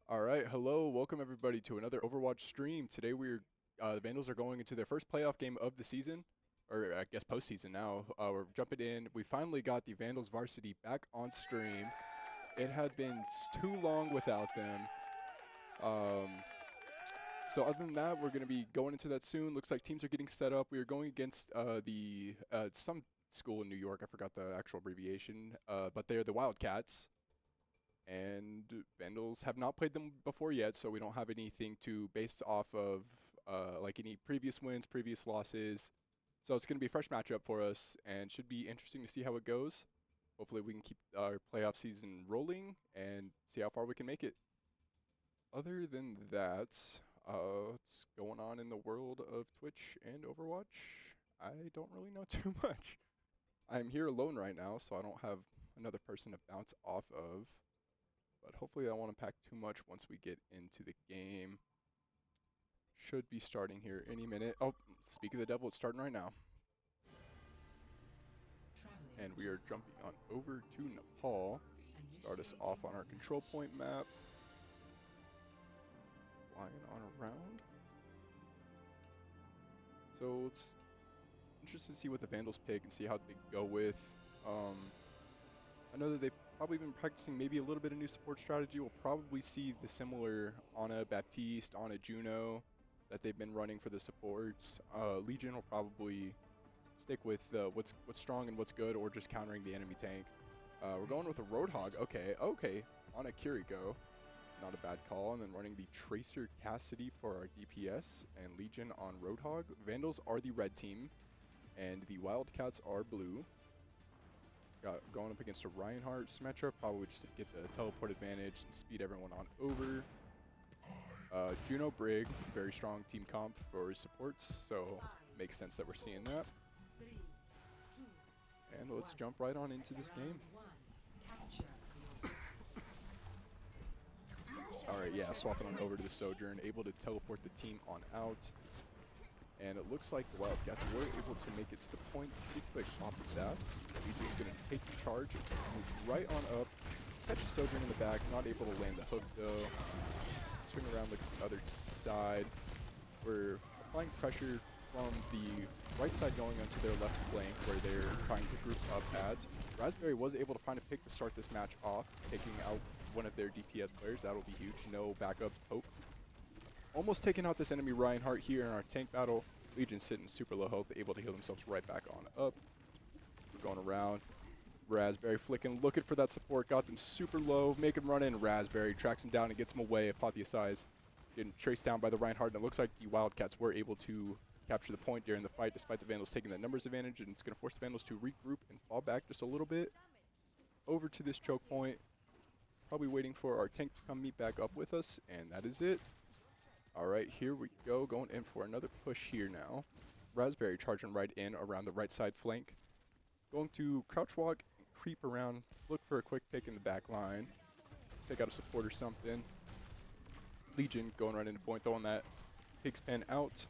All right, hello, welcome everybody to another Overwatch stream. Today the Vandals are going into their first playoff game of the season, or I guess postseason now. We're jumping in. We finally got the Vandals varsity back on stream. It had been too long without them. Um, so other than that, we're going to be going into that soon. Looks like teams are getting set up. We are going against the some school in New York. I forgot the actual abbreviation, but they're the Wildcats. And Vandals have not played them before yet, so we don't have anything to base off of, like any previous wins, previous losses. So it's going to be a fresh matchup for us, and should be interesting to see how it goes. Hopefully, we can keep our playoff season rolling and see how far we can make it. Other than that, what's going on in the world of Twitch and Overwatch? I don't really know too much. I'm here alone right now, so I don't have another person to bounce off of. But hopefully that won't impact too much once we get into the game. Should be starting here any minute. Oh, speak of the devil, it's starting right now. And we are jumping on over to Nepal. Start us off on our control point map. Flying on around. So it's interesting to see what the Vandals pick and see how they go with. I know that they've probably been practicing maybe a little bit of new support strategy. We'll probably see the similar Ana Baptiste, Ana Juno that they've been running for the supports. Legion will probably stick with what's strong and what's good, or just countering the enemy tank. We're going with a Roadhog. Okay. On a Kiriko. Not a bad call. And then running the Tracer Cassidy for our DPS, and Legion on Roadhog. Vandals are the red team, and the Wildcats are blue. Going up against a Reinhardt Symmetra, probably just to get the teleport advantage and speed everyone on over. Juno Brig, very strong team comp for his supports, so makes sense that we're seeing that. And let's jump right on into this game. Alright, yeah, swapping on over to the Sojourn, able to teleport the team on out. And it looks like the Wildcats were able to make it to the point pretty quick off of that. Legion's going to take the charge, move right on up, catch the Sojourn in the back, not able to land the hook though. Swing around the other side. We're applying pressure from the right side going onto their left flank where they're trying to group up at. Raspberry was able to find a pick to start this match off, taking out one of their DPS players. That'll be huge. No backup hope. Almost taking out this enemy Reinhardt here in our tank battle. Legion sitting super low health, able to heal themselves right back on up. We're going around. Raspberry flicking, looking for that support. Got them super low. Make him run in. Raspberry tracks him down and gets him away. Apotheosize getting traced down by the Reinhardt. And it looks like the Wildcats were able to capture the point during the fight, despite the Vandals taking that numbers advantage. And it's going to force the Vandals to regroup and fall back just a little bit. Over to this choke point. Probably waiting for our tank to come meet back up with us. And that is it. All right, here we go, going in for another push here now. Raspberry charging right in around the right side flank. Going to crouch walk and creep around, look for a quick pick in the back line. Take out a support or something. Legion going right into point, throwing that pig's pen out.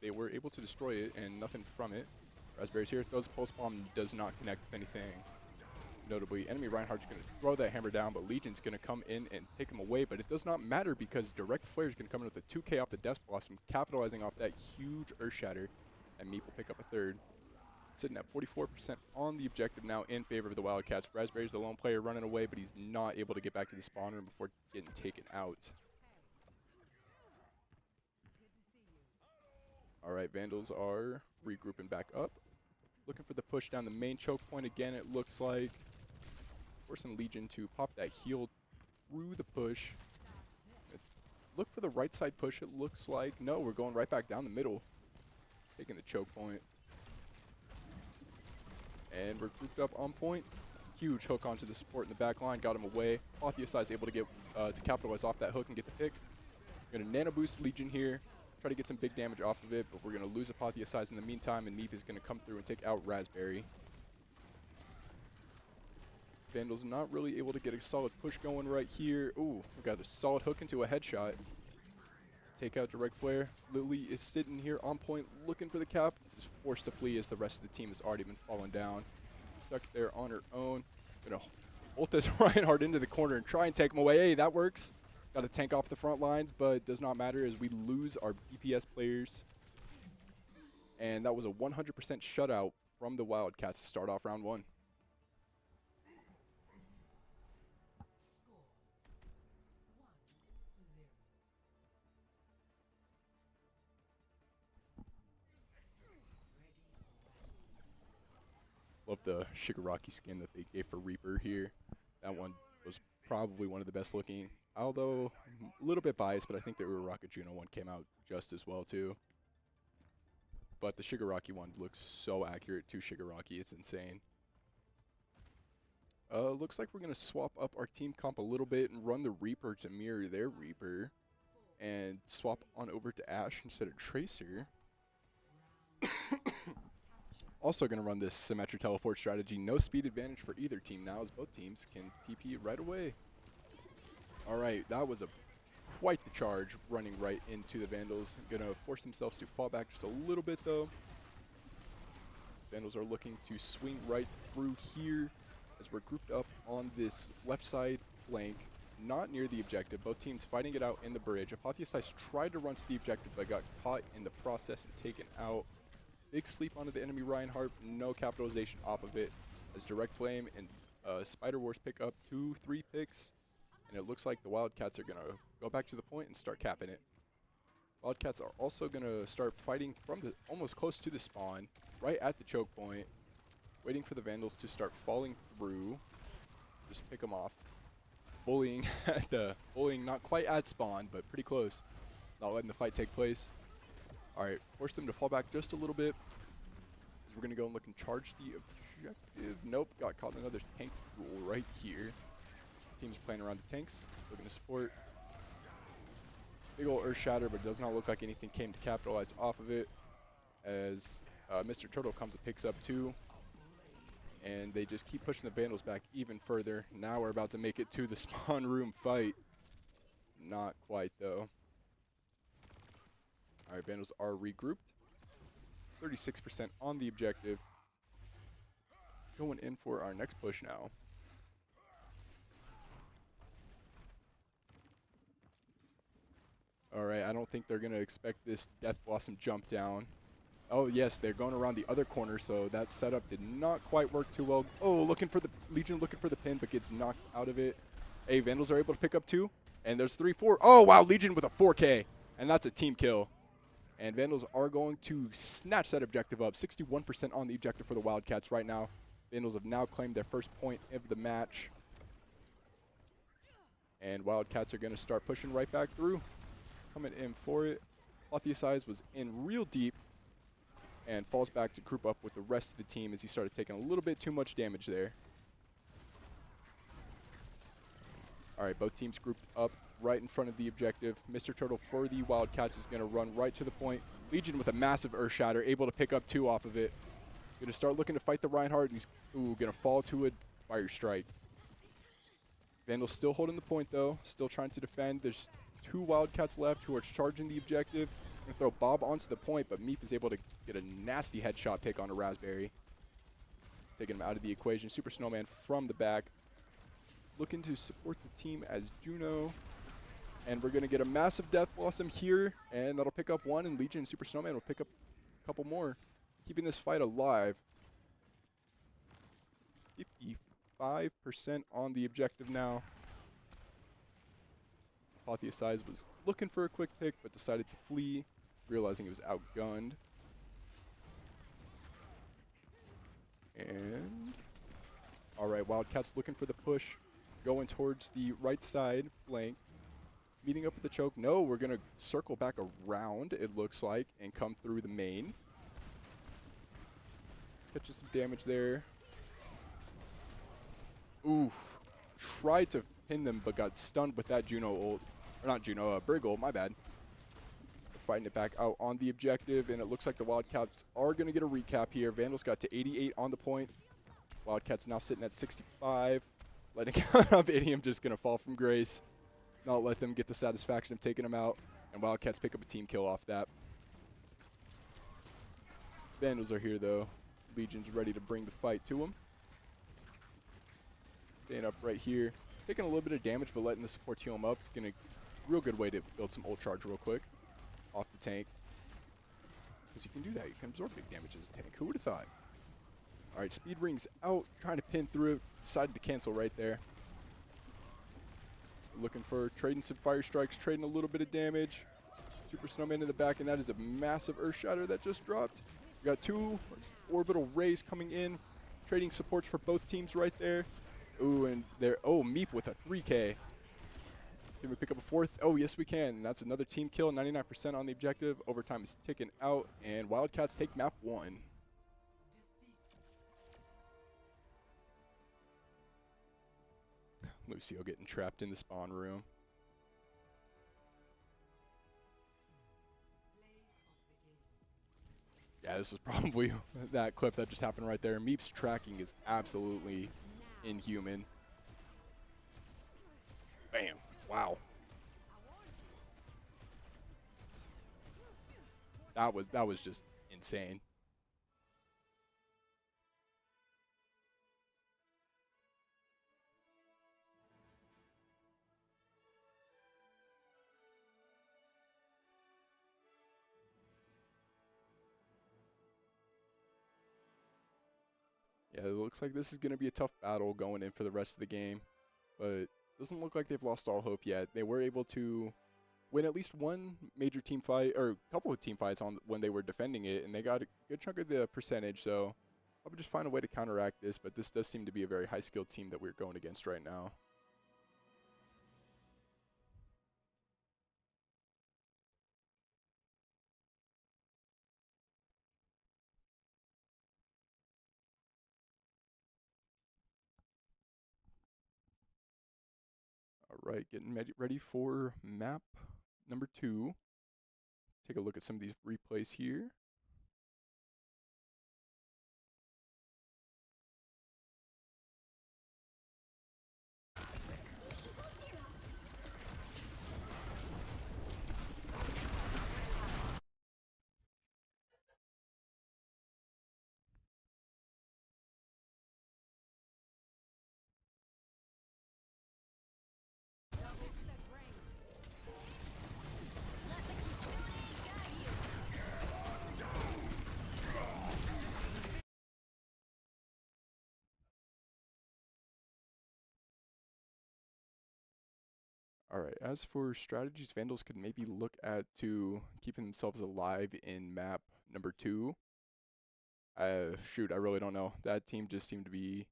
They were able to destroy it and nothing from it. Raspberry's here, throws a pulse bomb, does not connect with anything. Notably, enemy Reinhardt's going to throw that hammer down, but Legion's going to come in and take him away. But it does not matter because Direct Flare is going to come in with a 2K off the Death Blossom, capitalizing off that huge Earth Shatter, and Meep will pick up a third. Sitting at 44% on the objective now in favor of the Wildcats. Raspberry's the lone player running away, but he's not able to get back to the spawn room before getting taken out. All right, Vandals are regrouping back up. Looking for the push down the main choke point again, it looks like. Forcing Legion to pop that heal through the push. Look for the right side push, it looks like. No, we're going right back down the middle. Taking the choke point. And we're grouped up on point. Huge hook onto the support in the back line, got him away. Apotheosize able to get to capitalize off that hook and get the pick. We're going to nano boost Legion here. Try to get some big damage off of it, but we're going to lose Apotheosize in the meantime, and Meep is going to come through and take out Raspberry. Vandals not really able to get a solid push going right here. Ooh, we got a solid hook into a headshot. Let's take out Direct Flare. Lily is sitting here on point looking for the cap. Just forced to flee as the rest of the team has already been falling down. Stuck there on her own. Gonna ult this Reinhardt into the corner and try and take him away. Hey, that works. Got a tank off the front lines, but it does not matter as we lose our DPS players. And that was a 100% shutout from the Wildcats to start off round 1. Love the Shigaraki skin that they gave for Reaper here. That one was probably one of the best looking, although a little bit biased, but I think the Uraraka Juno one came out just as well too. But the Shigaraki one looks so accurate to Shigaraki, it's insane. Looks like we're going to swap up our team comp a little bit and run the Reaper to mirror their Reaper. And swap on over to Ashe instead of Tracer. Also going to run this Symmetra teleport strategy. No speed advantage for either team now as both teams can TP right away. Alright, that was quite the charge running right into the Vandals. Going to force themselves to fall back just a little bit though. Vandals are looking to swing right through here as we're grouped up on this left side flank, not near the objective. Both teams fighting it out in the bridge. Apotheosize tried to run to the objective but got caught in the process and taken out. Big sleep onto the enemy Reinhardt, no capitalization off of it as Direct Flame and Spider Wars pick up 2-3 picks. And it looks like the Wildcats are going to go back to the point and start capping it. Wildcats are also going to start fighting from the almost close to the spawn, right at the choke point, waiting for the Vandals to start falling through. Just pick them off. Bullying not quite at spawn, but pretty close. Not letting the fight take place. Alright, force them to fall back just a little bit. As we're going to go and look and charge the objective. Nope, got caught in another tank rule right here. Team's playing around the tanks, looking to support. Big ol' Earth Shatter, but it does not look like anything came to capitalize off of it. As Mr. Turtle comes and picks up 2. And they just keep pushing the Vandals back even further. Now we're about to make it to the spawn room fight. Not quite though. Alright, Vandals are regrouped. 36% on the objective. Going in for our next push now. Alright, I don't think they're going to expect this Death Blossom jump down. Oh yes, they're going around the other corner, so that setup did not quite work too well. Oh, looking for the Legion, looking for the pin, but gets knocked out of it. Hey, Vandals are able to pick up 2, and there's 3-4. Oh wow, Legion with a 4K, and that's a team kill. And Vandals are going to snatch that objective up. 61% on the objective for the Wildcats right now. Vandals have now claimed their first point of the match. And Wildcats are going to start pushing right back through. Coming in for it. Apotheosize was in real deep and falls back to group up with the rest of the team as he started taking a little bit too much damage there. Alright, both teams grouped up right in front of the objective. Mr. Turtle for the Wildcats is going to run right to the point. Legion with a massive Earth Shatter, able to pick up 2 off of it. Going to start looking to fight the Reinhardt, and he's going to fall to a Fire Strike. Vandals still holding the point though, still trying to defend. There's 2 Wildcats left who are charging the objective. Going to throw Bob onto the point, but Meep is able to get a nasty headshot pick on a Raspberry. Taking him out of the equation. Super Snowman from the back. Looking to support the team as Juno. And we're going to get a massive Death Blossom here, and that'll pick up 1, and Legion and Super Snowman will pick up a couple more. Keeping this fight alive. 55% on the objective now. Apotheosize was looking for a quick pick, but decided to flee, realizing he was outgunned. And alright, Wildcats looking for the push, going towards the right side flank. Meeting up with the choke. No, we're going to circle back around, it looks like, and come through the main. Catches some damage there. Oof. Tried to pin them, but got stunned with that Juno ult. Or not Juno, Brig ult, my bad. Fighting it back out on the objective, and it looks like the Wildcats are going to get a recap here. Vandals got to 88 on the point. Wildcats now sitting at 65. Letting up Idiom just going to fall from grace. Not let them get the satisfaction of taking them out. And Wildcats pick up a team kill off that. Vandals are here though. Legion's ready to bring the fight to them. Staying up right here. Taking a little bit of damage, but letting the support heal him up. It's going to real good way to build some ult charge real quick off the tank. Because you can do that. You can absorb big damage as a tank. Who would have thought? All right, speed rings out, trying to pin through. Decided to cancel right there. Looking for trading some fire strikes, trading a little bit of damage. Super Snowman in the back, and that is a massive Earth Shatter that just dropped. We got 2 orbital rays coming in, trading supports for both teams right there. Ooh, and there. Oh, Meep with a 3K. Can we pick up a 4th? Oh, yes, we can. And that's another team kill, 99% on the objective. Overtime is ticking out, and Wildcats take map 1. Lucio getting trapped in the spawn room. Yeah, this is probably that clip that just happened right there. Meep's tracking is absolutely inhuman. Bam. Wow. That was just insane. Yeah, it looks like this is going to be a tough battle going in for the rest of the game, but doesn't look like they've lost all hope yet. They were able to win at least one major team fight, or a couple of team fights on when they were defending it, and they got a good chunk of the percentage, so I'll just find a way to counteract this, but this does seem to be a very high-skilled team that we're going against right now. All right, getting ready for map number 2. Take a look at some of these replays here. All right, as for strategies Vandals could maybe look at to keeping themselves alive in map number 2. Shoot, I really don't know. That team just seemed to be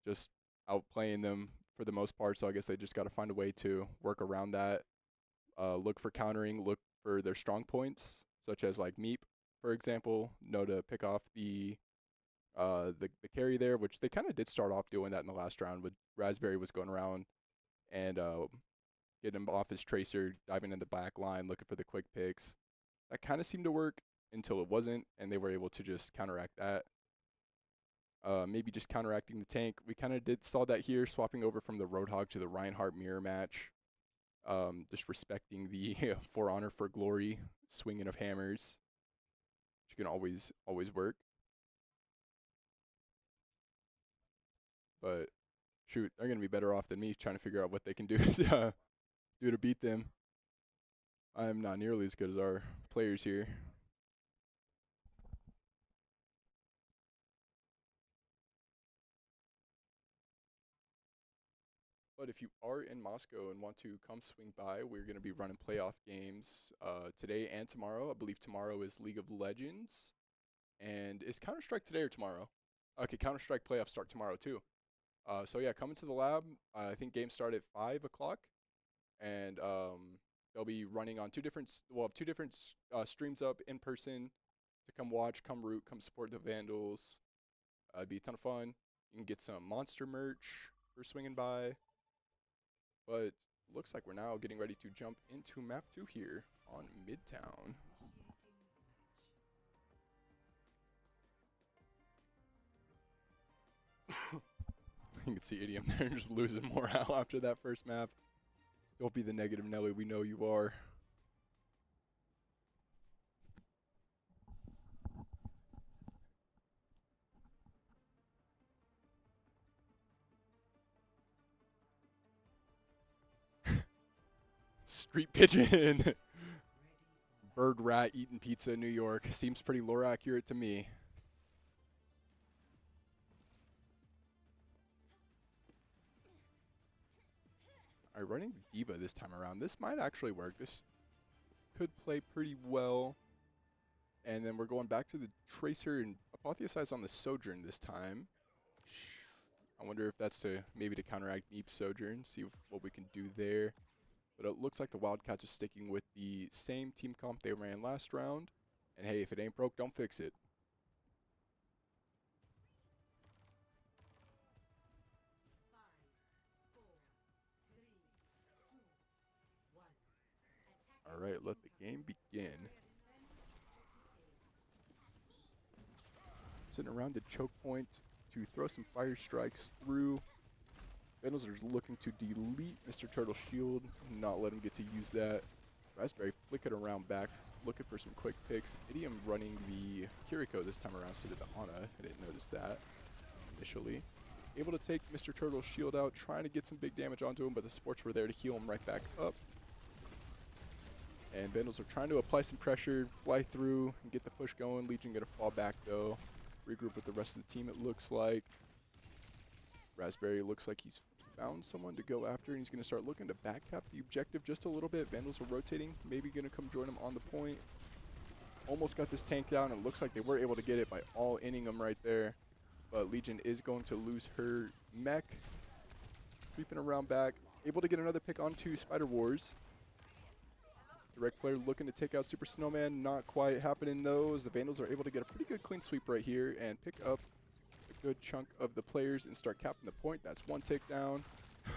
just outplaying them for the most part, so I guess they just got to find a way to work around that. Look for countering, look for their strong points, such as like Meep, for example, know to pick off the carry there, which they kind of did start off doing that in the last round, with Raspberry was going around and getting him off his tracer, diving in the back line, looking for the quick picks. That kind of seemed to work until it wasn't, and they were able to just counteract that. Maybe just counteracting the tank. We kind of saw that here, swapping over from the Roadhog to the Reinhardt mirror match. Just respecting the For Honor for Glory swinging of hammers, which can always work. But shoot, they're gonna be better off than me trying to figure out what they can do to beat them. I'm not nearly as good as our players here. But if you are in Moscow and want to come swing by, we're going to be running playoff games today and tomorrow. I believe tomorrow is League of Legends. And is Counter-Strike today or tomorrow? Okay, Counter-Strike playoffs start tomorrow too. So yeah, come into the lab. I think games start at 5 o'clock. And they'll be running on we'll have two different streams up in person to come watch, come root, come support the Vandals. It'd be a ton of fun. You can get some Monster merch for swinging by. But looks like we're now getting ready to jump into map 2 here on Midtown. You can see Idiom there just losing morale after that first map. Don't be the negative Nelly, we know you are. Street pigeon. Bird rat eating pizza in New York. Seems pretty lore accurate to me. All right, running the Diva this time around. This might actually work. This could play pretty well. And then we're going back to the Tracer and Apotheosize on the Sojourn this time. I wonder if that's to maybe to counteract Neep's Sojourn, see what we can do there. But it looks like the Wildcats are sticking with the same team comp they ran last round. And hey, if it ain't broke, don't fix it. All right, let the game begin. Sitting around the choke point to throw some fire strikes through. Vandals are looking to delete Mr. Turtle's shield, not let him get to use that. Raspberry flicking around back, looking for some quick picks. Idiom running the Kiriko this time around instead of the Ana. I didn't notice that initially. Able to take Mr. Turtle's shield out, trying to get some big damage onto him, but the supports were there to heal him right back up. And Vandals are trying to apply some pressure, fly through, and get the push going. Legion gonna fall back though. Regroup with the rest of the team, it looks like. Raspberry looks like he's found someone to go after, and he's going to start looking to back cap the objective just a little bit. Vandals are rotating, maybe going to come join him on the point. Almost got this tank down, and it looks like they were able to get it by all-inning him right there. But Legion is going to lose her mech. Creeping around back, able to get another pick onto Spider Wars. Direct flare looking to take out Super Snowman, not quite happening though, as the Vandals are able to get a pretty good clean sweep right here and pick up a good chunk of the players and start capping the point. That's one takedown.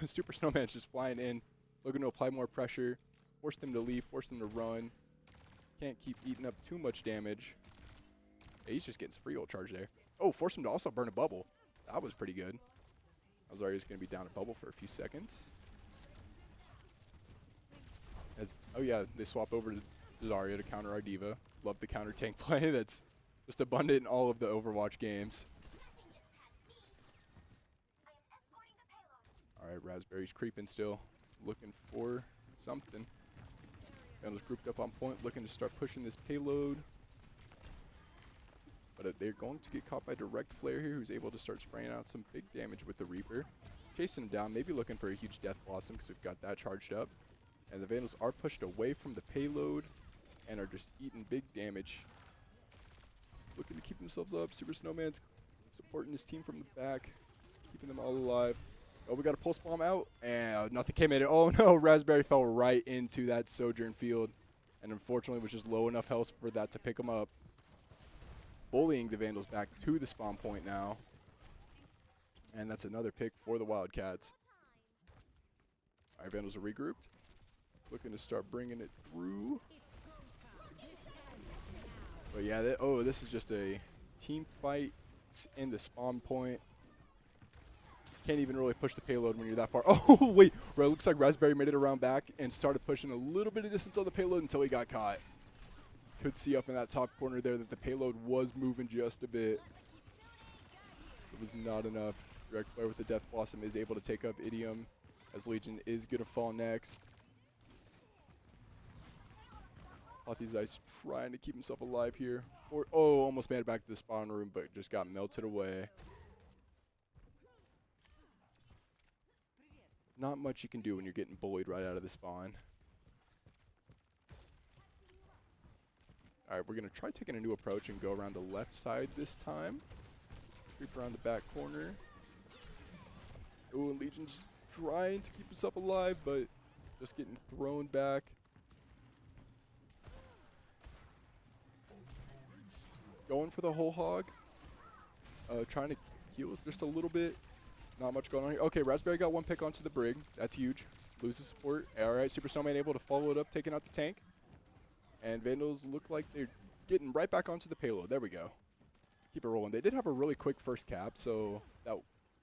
Super Snowman's just flying in, looking to apply more pressure, force them to leave, force them to run. Can't keep eating up too much damage. Yeah, he's just getting some free ult charge there. Oh, force him to also burn a bubble. That was pretty good. I was already just going to be down a bubble for a few seconds. Oh yeah, they swap over to Zarya to counter our Diva. Love the counter tank play. That's just abundant in all of the Overwatch games. All right, Raspberry's creeping still, looking for something. Vandals grouped up on point, looking to start pushing this payload. But they're going to get caught by Direct Flare here, who's able to start spraying out some big damage with the Reaper. Chasing him down, maybe looking for a huge Death Blossom because we've got that charged up. And the Vandals are pushed away from the payload and are just eating big damage. Looking to keep themselves up. Super Snowman's supporting his team from the back, keeping them all alive. Oh, we got a pulse bomb out, and nothing came in it. Oh no, Raspberry fell right into that Sojourn field, and unfortunately was just low enough health for that to pick him up. Bullying the Vandals back to the spawn point now. And that's another pick for the Wildcats. All right, Vandals are regrouped. Looking to start bringing it through. But yeah, this is just a team fight in the spawn point. Can't even really push the payload when you're that far. Oh, wait. It looks like Raspberry made it around back and started pushing a little bit of distance on the payload until he got caught. Could see up in that top corner there that the payload was moving just a bit. It was not enough. Direct Flare with the Death Blossom is able to take up Idiom, as Legion is going to fall next. Apotheosize trying to keep himself alive here. Almost made it back to the spawn room, but just got melted away. Not much you can do when you're getting bullied right out of the spawn. All right, we're going to try taking a new approach and go around the left side this time. Creep around the back corner. Oh, and Legion's trying to keep himself alive, but just getting thrown back. Going for the whole hog. Trying to heal just a little bit. Not much going on here. Okay, Raspberry got one pick onto the Brig. That's huge. Loses support. All right, Super Snowman able to follow it up, taking out the tank. And Vandals look like they're getting right back onto the payload. There we go. Keep it rolling. They did have a really quick first cap, so that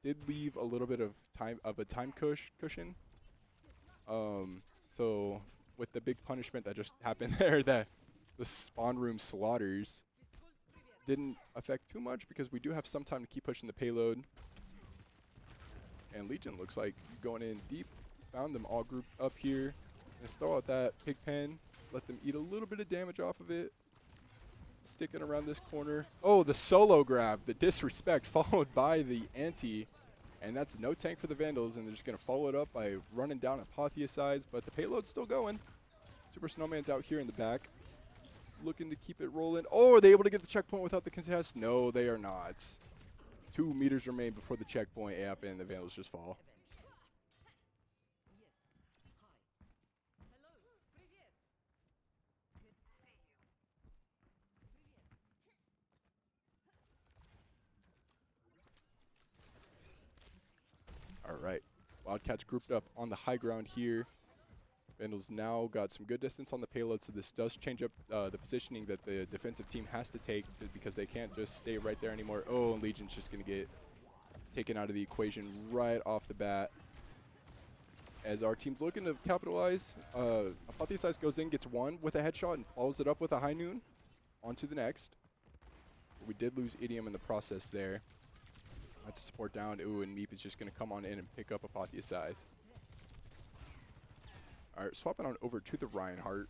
did leave a little bit of a time cushion. So with the big punishment that just happened there, that the spawn room slaughters didn't affect too much because we do have some time to keep pushing the payload. And Legion looks like going in deep. Found them all grouped up here. Just throw out that pig pen. Let them eat a little bit of damage off of it. Sticking around this corner. Oh, the solo grab. The disrespect followed by the anti. And that's no tank for the Vandals. And they're just going to follow it up by running down Apotheosize. But the payload's still going. Super Snowman's out here in the back. Looking to keep it rolling. Oh, are they able to get the checkpoint without the contest? No, they are not. 2 meters remain before the checkpoint. Yep, and the Vandals just fall. All right. Wildcats grouped up on the high ground here. Vandals now got some good distance on the payload, so this does change up the positioning that the defensive team has to take because they can't just stay right there anymore. Oh, and Legion's just going to get taken out of the equation right off the bat. As our team's looking to capitalize, Apotheosize goes in, gets one with a headshot, and follows it up with a high noon. On to the next. We did lose Idiom in the process there. That's support down. Ooh, and Meep is just going to come on in and pick up Apotheosize. All right, swapping on over to the Reinhardt.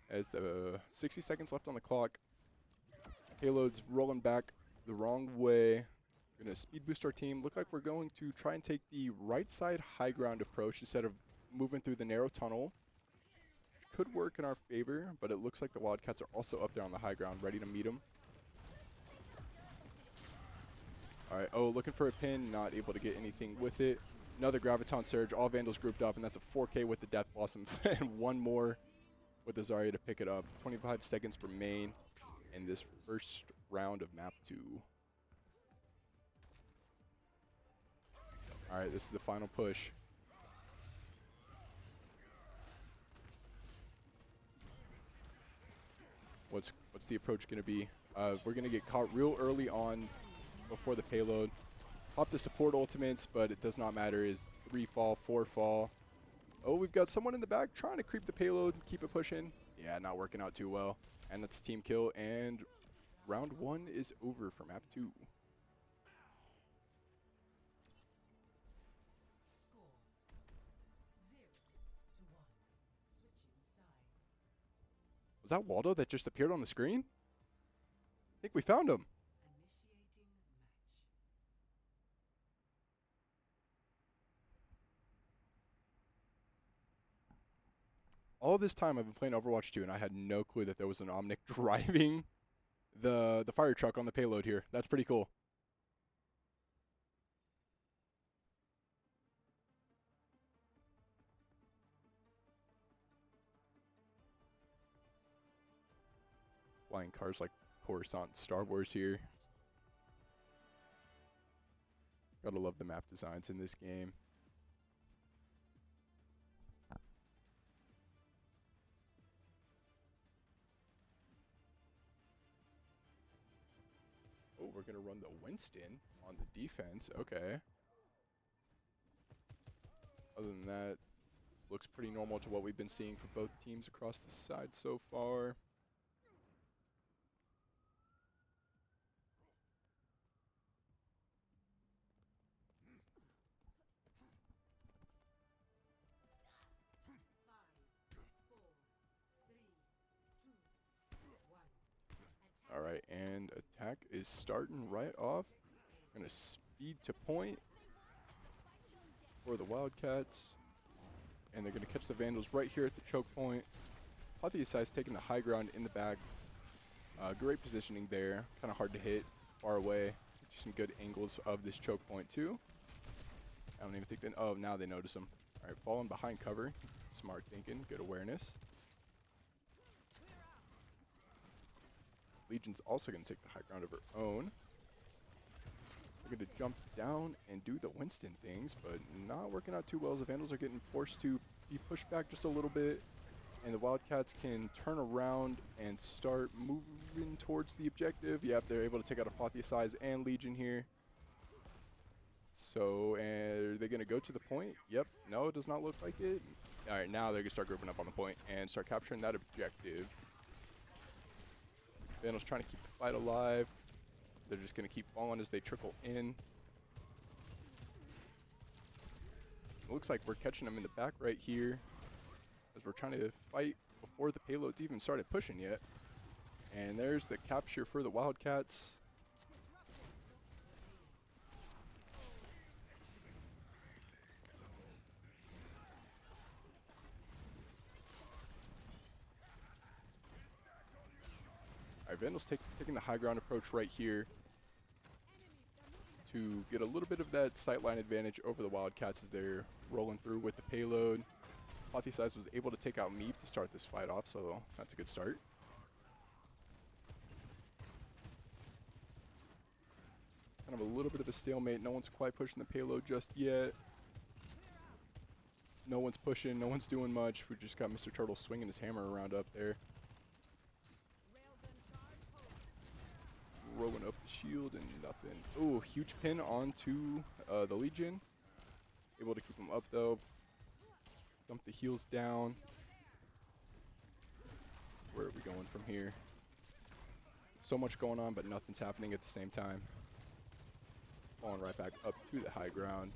As the 60 seconds left on the clock. Payload's rolling back the wrong way. We're going to speed boost our team. Look like we're going to try and take the right side high ground approach instead of moving through the narrow tunnel. Could work in our favor, but it looks like the Wildcats are also up there on the high ground, ready to meet them. All right, oh, looking for a pin, not able to get anything with it. Another Graviton Surge, all Vandals grouped up, and that's a 4K with the Death Blossom, and one more with the Zarya to pick it up. 25 seconds remain in this first round of map 2. All right, this is the final push. What's the approach going to be? We're going to get caught real early on before the payload. Pop the support ultimates, but it does not matter. Is 3 fall, 4 fall. Oh, we've got someone in the back trying to creep the payload, keep it pushing. Yeah, not working out too well. And that's a team kill, and round 1 is over for map 2. Was that Waldo that just appeared on the screen? I think we found him. All this time I've been playing Overwatch 2, and I had no clue that there was an Omnic driving the fire truck on the payload here. That's pretty cool. Flying cars like Coruscant Star Wars here. Gotta love the map designs in this game. Oh, we're gonna run the Winston on the defense. Okay. Other than that, looks pretty normal to what we've been seeing for both teams across the side so far. All right, and attack is starting right off. Gonna speed to point for the Wildcats. And they're gonna catch the Vandals right here at the choke point. Apotheosize taking the high ground in the back. Great positioning there. Kind of hard to hit far away. Some good angles of this choke point too. I don't even think they, oh, now they notice him. All right, falling behind cover. Smart thinking, good awareness. Legion's also going to take the high ground of her own. We're going to jump down and do the Winston things, but not working out too well as the Vandals are getting forced to be pushed back just a little bit. And the Wildcats can turn around and start moving towards the objective. Yep, they're able to take out Apotheosize and Legion here. So, are they going to go to the point? Yep. No, it does not look like it. All right, now they're going to start grouping up on the point and start capturing that objective. Vandals trying to keep the fight alive. They're just going to keep falling as they trickle in. It looks like we're catching them in the back right here as we're trying to fight before the payloads even started pushing yet. And there's the capture for the Wildcats. All right, Vandals taking the high ground approach right here to get a little bit of that sightline advantage over the Wildcats as they're rolling through with the payload. Pothesize was able to take out Meep to start this fight off, so that's a good start. Kind of a little bit of a stalemate. No one's quite pushing the payload just yet. No one's pushing. No one's doing much. We just got Mr. Turtle swinging his hammer around up there. Rolling up the shield and nothing. Oh, huge pin onto the Legion. Able to keep him up though. Dump the heals down. Where are we going from here? So much going on, but nothing's happening at the same time. Falling right back up to the high ground.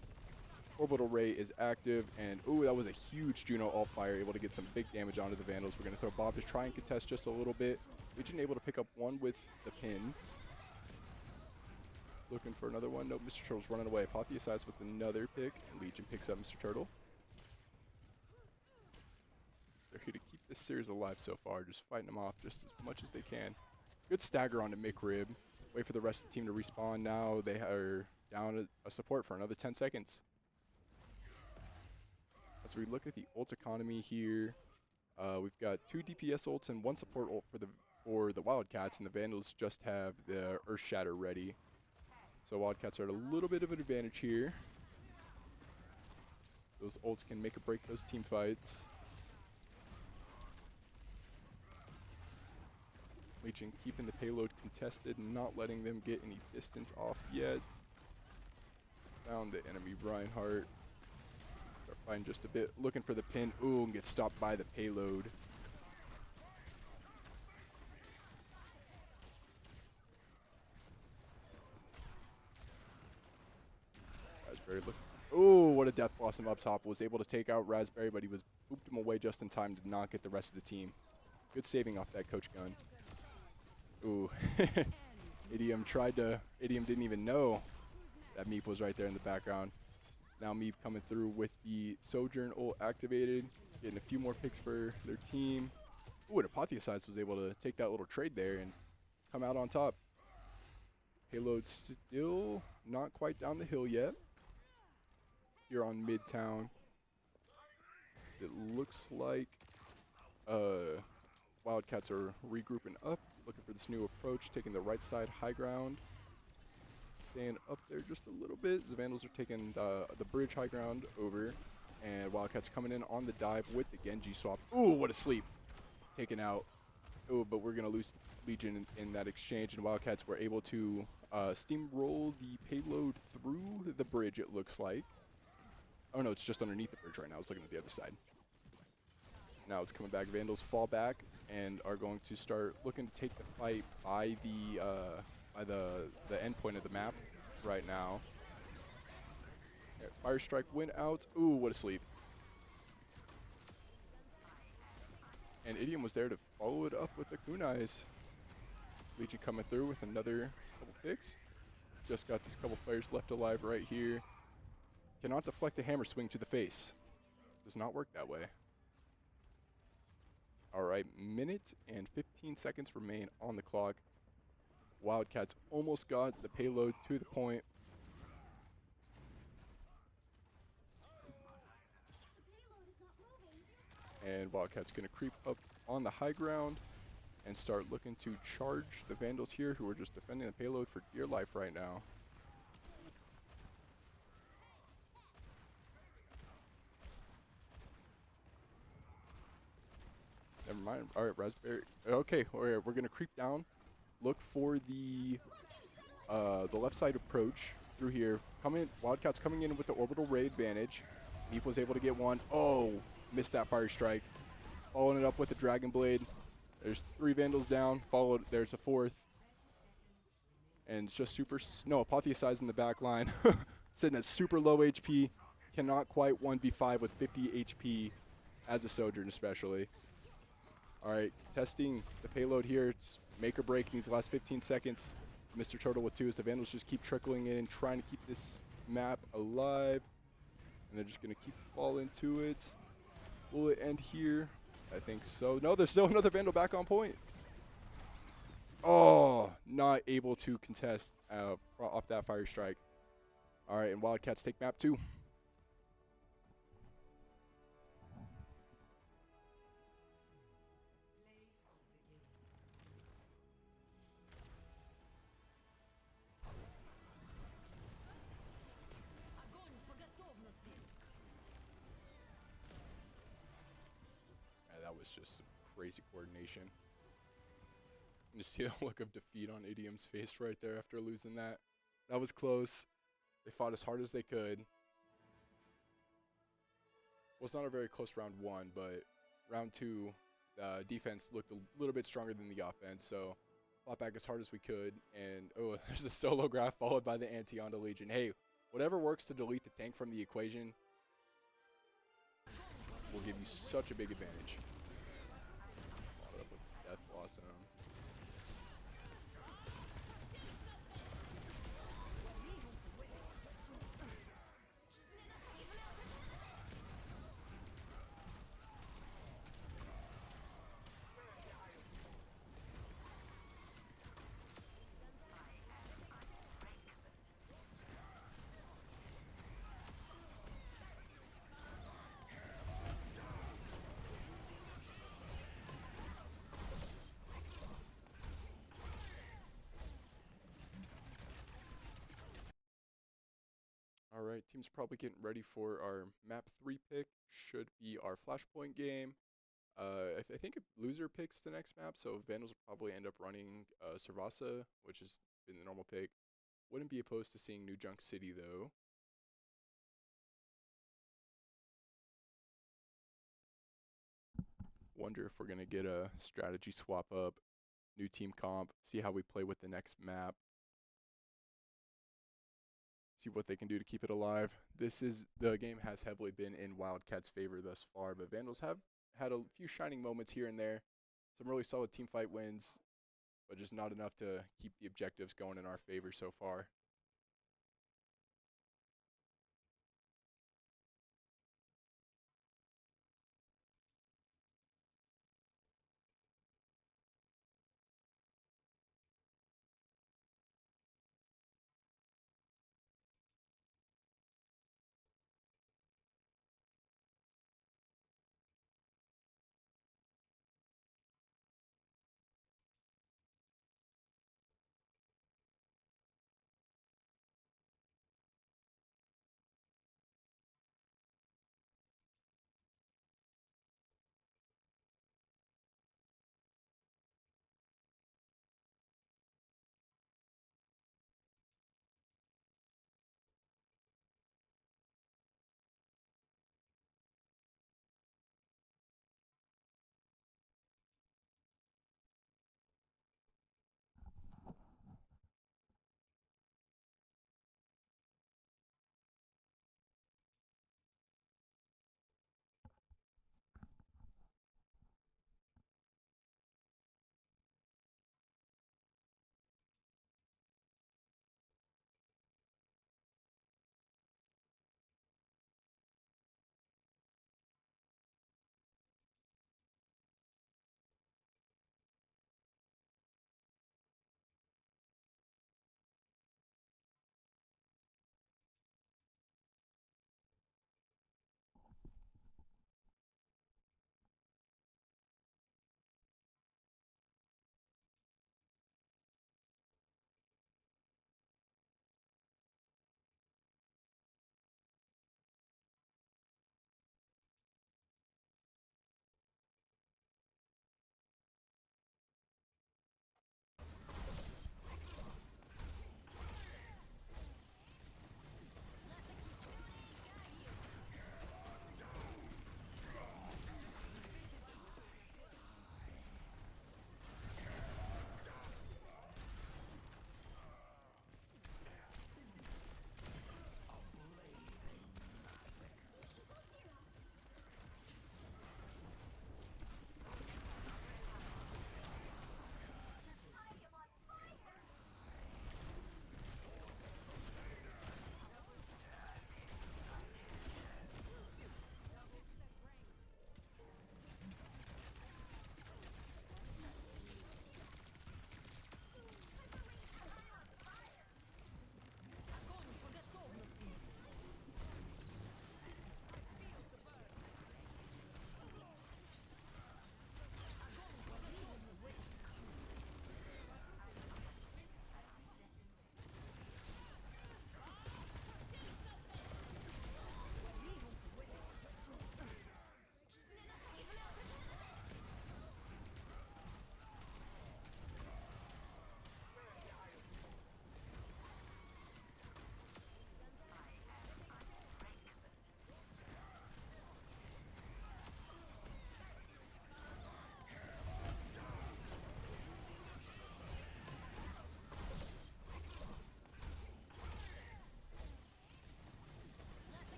Orbital Ray is active, and ooh, that was a huge Juno alt fire, able to get some big damage onto the Vandals. We're going to throw Bob to try and contest just a little bit. Legion able to pick up one with the pin. Looking for another one. Nope, Mr. Turtle's running away. Pothesize with another pick, and Legion picks up Mr. Turtle. They're here to keep this series alive so far, just fighting them off just as much as they can. Good stagger onto McRib. Wait for the rest of the team to respawn now. They are down a support for another 10 seconds. As we look at the ult economy here, we've got 2 DPS ults and 1 support ult for the Wildcats, and the Vandals just have the Earth Shatter ready. So Wildcats are at a little bit of an advantage here. Those ults can make or break those team fights. Legion keeping the payload contested and not letting them get any distance off yet. Found the enemy Reinhardt. Start fighting just a bit, looking for the pin. Ooh, and get stopped by the payload. Raspberry look. Ooh, what a Death Blossom up top. Was able to take out Raspberry, but he was booped him away just in time to not get the rest of the team. Good saving off that coach gun. Ooh, Idiom didn't even know that Meep was right there in the background. Now Meep coming through with the Sojourn ult activated, getting a few more picks for their team. Ooh, and Apotheosize was able to take that little trade there and come out on top. Payload still not quite down the hill yet. Here on Midtown. It looks like Wildcats are regrouping up. Looking for this new approach, taking the right side high ground. Staying up there just a little bit. The Vandals are taking the bridge high ground over. And Wildcats coming in on the dive with the Genji swap. Ooh, what a sleep. Taken out. Ooh, but we're going to lose Legion in that exchange. And Wildcats were able to steamroll the payload through the bridge, it looks like. Oh, no, it's just underneath the bridge right now. I was looking at the other side. Now it's coming back. Vandals fall back and are going to start looking to take the fight by the end point of the map right now. Okay, Fire Strike went out. Ooh, what a sleep. And Idiom was there to follow it up with the kunais. Legion coming through with another couple picks. Just got these couple players left alive right here. Cannot deflect a hammer swing to the face. Does not work that way. All right, minute and 15 seconds remain on the clock. Wildcats almost got the payload to the point. And Wildcats gonna creep up on the high ground and start looking to charge the Vandals here, who are just defending the payload for dear life right now. Never mind. All right, Raspberry. Okay, all right, we're gonna creep down. Look for the left side approach through here. Wildcats coming in with the orbital ray advantage. Meep was able to get one. Oh, missed that fire strike. Following it up with the Dragon Blade. There's 3 Vandals down. There's a 4th. And it's just no, Apotheosize in the back line. Sitting at super low HP. cannot quite 1v5 with 50 HP as a Sojourn especially. All right, testing the payload here. It's make or break in these last 15 seconds. Mr. Turtle with 2 as the Vandals just keep trickling in, trying to keep this map alive. And they're just going to keep falling to it. Will it end here? I think so. No, there's still another Vandal back on point. Oh, not able to contest off that fire strike. All right, and Wildcats take map 2. That was just some crazy coordination. You just see the look of defeat on Idiom's face right there after losing that. That was close. They fought as hard as they could. Well, it's not a very close round 1, but round 2, defense looked a little bit stronger than the offense, so fought back as hard as we could. And, oh, there's a solo graph followed by the anti-Onda Legion. Hey, whatever works to delete the tank from the equation will give you such a big advantage. Followed up with Death Blossom. All right, team's probably getting ready for our map 3 pick. Should be our Flashpoint game. I think if loser picks the next map, so Vandals will probably end up running Servasa, which has been the normal pick. Wouldn't be opposed to seeing New Junk City, though. Wonder if we're going to get a strategy swap up, new team comp, see how we play with the next map. See what they can do to keep it alive. The game has heavily been in Wildcats' favor thus far, but Vandals have had a few shining moments here and there. Some really solid team fight wins, but just not enough to keep the objectives going in our favor so far.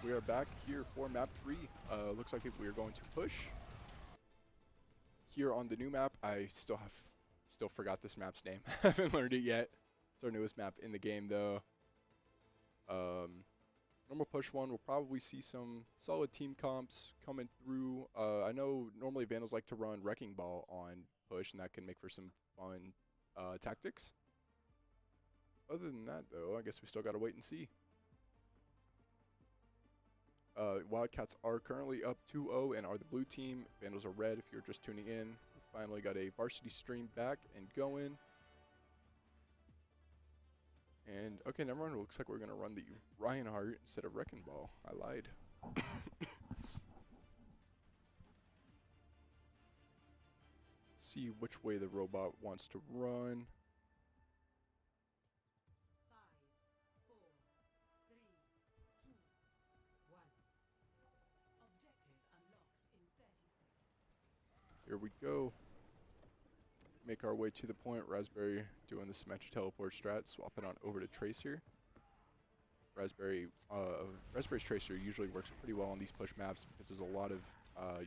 we are back here for map 3. Looks like if we are going to push here on the new map. I still forgot this map's name. Haven't learned it yet. It's our newest map in the game though. Normal push one, we'll probably see some solid team comps coming through. I know normally Vandals like to run Wrecking Ball on push, and that can make for some fun tactics. Other than that, though, I guess we still got to wait and see. Wildcats are currently up 2-0 and are the blue team. Vandals are red if you're just tuning in. We finally got a varsity stream back and going. And, okay, never mind. It looks like we're going to run the Reinhardt instead of Wrecking Ball. I lied. See which way the robot wants to run. 5, 4, 3, 2, 1. Objective unlocks in 30 seconds. Here we go. Make our way to the point. Raspberry doing the symmetric teleport strat, swapping on over to Tracer. Raspberry's Tracer usually works pretty well on these push maps because there's a lot of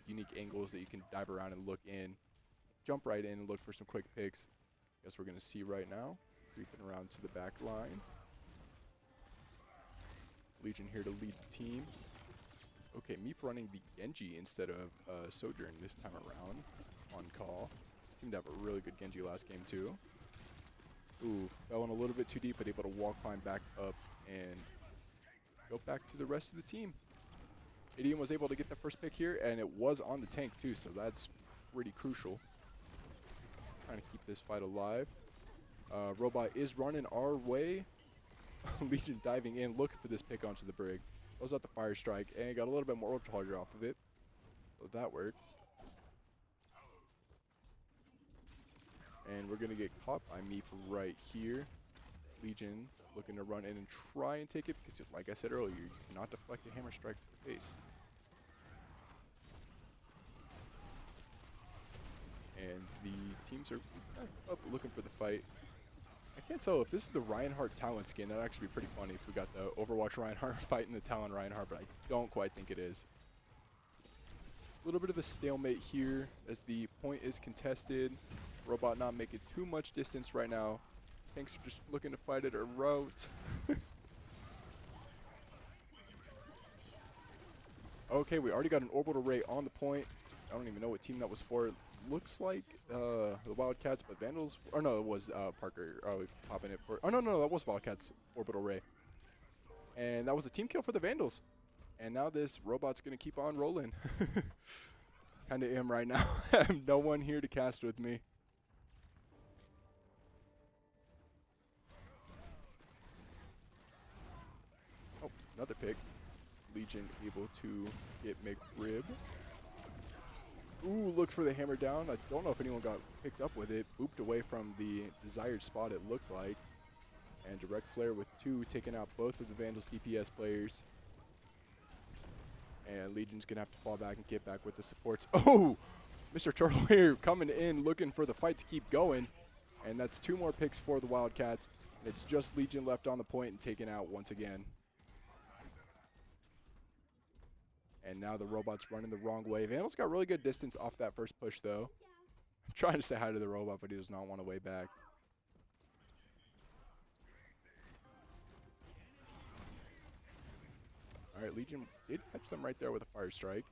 unique angles that you can dive around and look in. Jump right in and look for some quick picks. Guess we're going to see right now. Creeping around to the back line. Legion here to lead the team. Okay, Meep running the Genji instead of Sojourn this time around on call. Seemed to have a really good Genji last game too. Ooh, fell in a little bit too deep, but able to wall climb back up and go back to the rest of the team. Idiom was able to get the first pick here, and it was on the tank too, so that's pretty crucial. Trying to keep this fight alive. Robot is running our way. Legion diving in, looking for this pick onto the brig. Goes out the fire strike, and got a little bit more orb charger off of it. So that works. And we're going to get caught by Meep right here. Legion looking to run in and try and take it because, like I said earlier, you cannot deflect a hammer strike to the face. And the teams are up looking for the fight. I can't tell if this is the Reinhardt Talon skin. That would actually be pretty funny if we got the Overwatch Reinhardt fighting the Talon Reinhardt, but I don't quite think it is. A little bit of a stalemate here as the point is contested. Robot not making too much distance right now. Tanks are just looking to fight it or route. Okay, we already got an orbital ray on the point. I don't even know what team that was for. It looks like the Wildcats, but Vandals. Or no, it was Parker. Popping it for. Oh no, that was Wildcats orbital ray. And that was a team kill for the Vandals. And now this robot's gonna keep on rolling. Kinda am right now. I have no one here to cast with me. Oh, another pick. Legion able to get McRib. Ooh, look for the hammer down. I don't know if anyone got picked up with it. Booped away from the desired spot, it looked like. And direct flare with 2, taking out both of the Vandals DPS players. And Legion's going to have to fall back and get back with the supports. Oh! Mr. Turtle here coming in, looking for the fight to keep going. And that's 2 more picks for the Wildcats. It's just Legion left on the point and taken out once again. And now the robot's running the wrong way. Vandals got really good distance off that first push, though. I'm trying to say hi to the robot, but he does not want to way back. All right, Legion did catch them right there with a fire strike.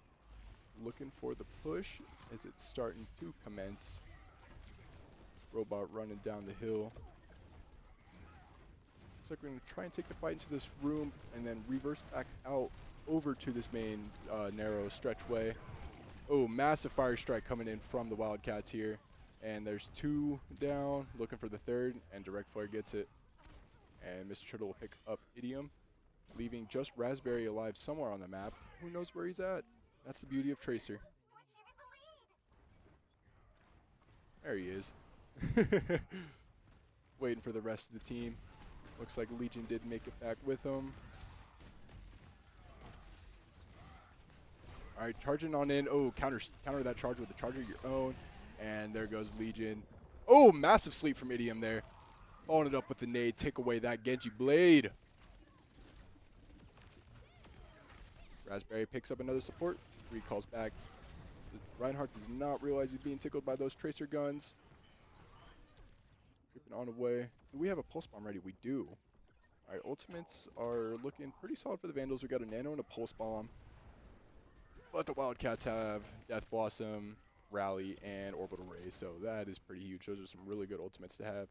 Looking for the push as it's starting to commence. Robot running down the hill. Looks like we're going to try and take the fight into this room and then reverse back out over to this main narrow stretchway. Oh, massive fire strike coming in from the Wildcats here. And there's 2 down, looking for the 3rd, and direct flare gets it. And Mr. Turtle will pick up Idiom, leaving just Raspberry alive somewhere on the map. Who knows where he's at? That's the beauty of Tracer. There he is. Waiting for the rest of the team. Looks like Legion did make it back with him. All right, charging on in. Oh, counter that charge with a charger of your own. And there goes Legion. Oh, massive sleep from Idiom there. Following it up with the nade. Take away that Genji blade. Raspberry picks up another support. Recalls back. Reinhardt does not realize he's being tickled by those tracer guns. Creeping on away. Do we have a pulse bomb ready? We do. Alright, ultimates are looking pretty solid for the Vandals. We got a nano and a pulse bomb. But the Wildcats have Death Blossom, Rally, and Orbital Ray, so that is pretty huge. Those are some really good ultimates to have.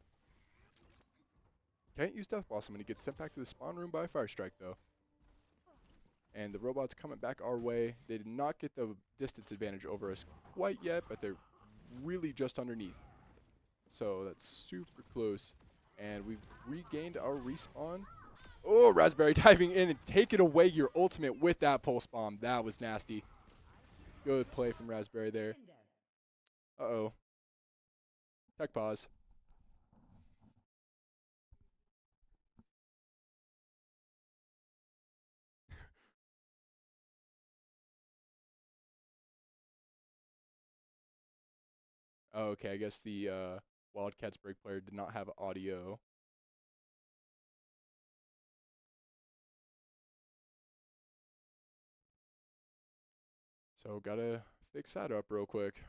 Can't use Death Blossom when he gets sent back to the spawn room by Firestrike, though. And the robots coming back our way. They did not get the distance advantage over us quite yet, but they're really just underneath. So that's super close. And we've regained our respawn. Oh, Raspberry diving in and taking away your ultimate with that pulse bomb. That was nasty. Good play from Raspberry there. Uh-oh. Tech pause. Oh, okay, I guess the Wildcats break player did not have audio. So gotta fix that up real quick.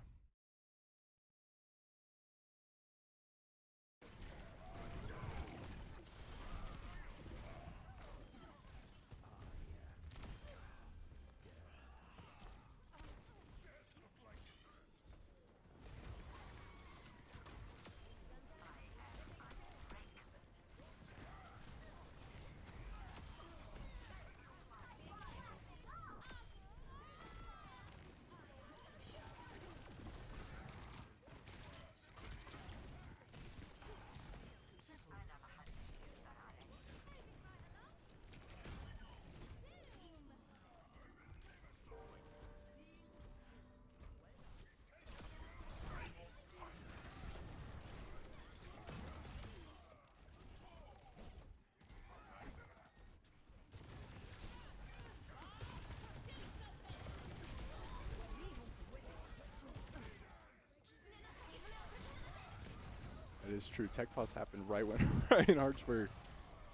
That is true. Tech pause happened right when Reinhardts were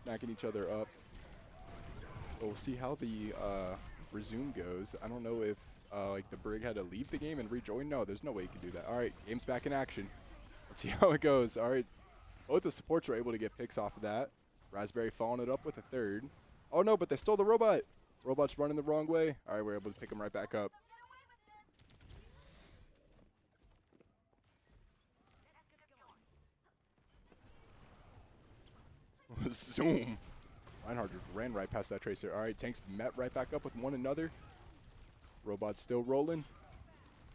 smacking each other up. But we'll see how the resume goes. I don't know if like the Brig had to leave the game and rejoin. No, there's no way you can do that. All right, game's back in action. Let's see how it goes. All right, both the supports were able to get picks off of that. Raspberry following it up with a third. Oh no, but they stole the robot. Robot's running the wrong way. All right, we're able to pick him right back up. Zoom. Reinhardt just ran right past that tracer. All right, tanks met right back up with one another. Robots still rolling.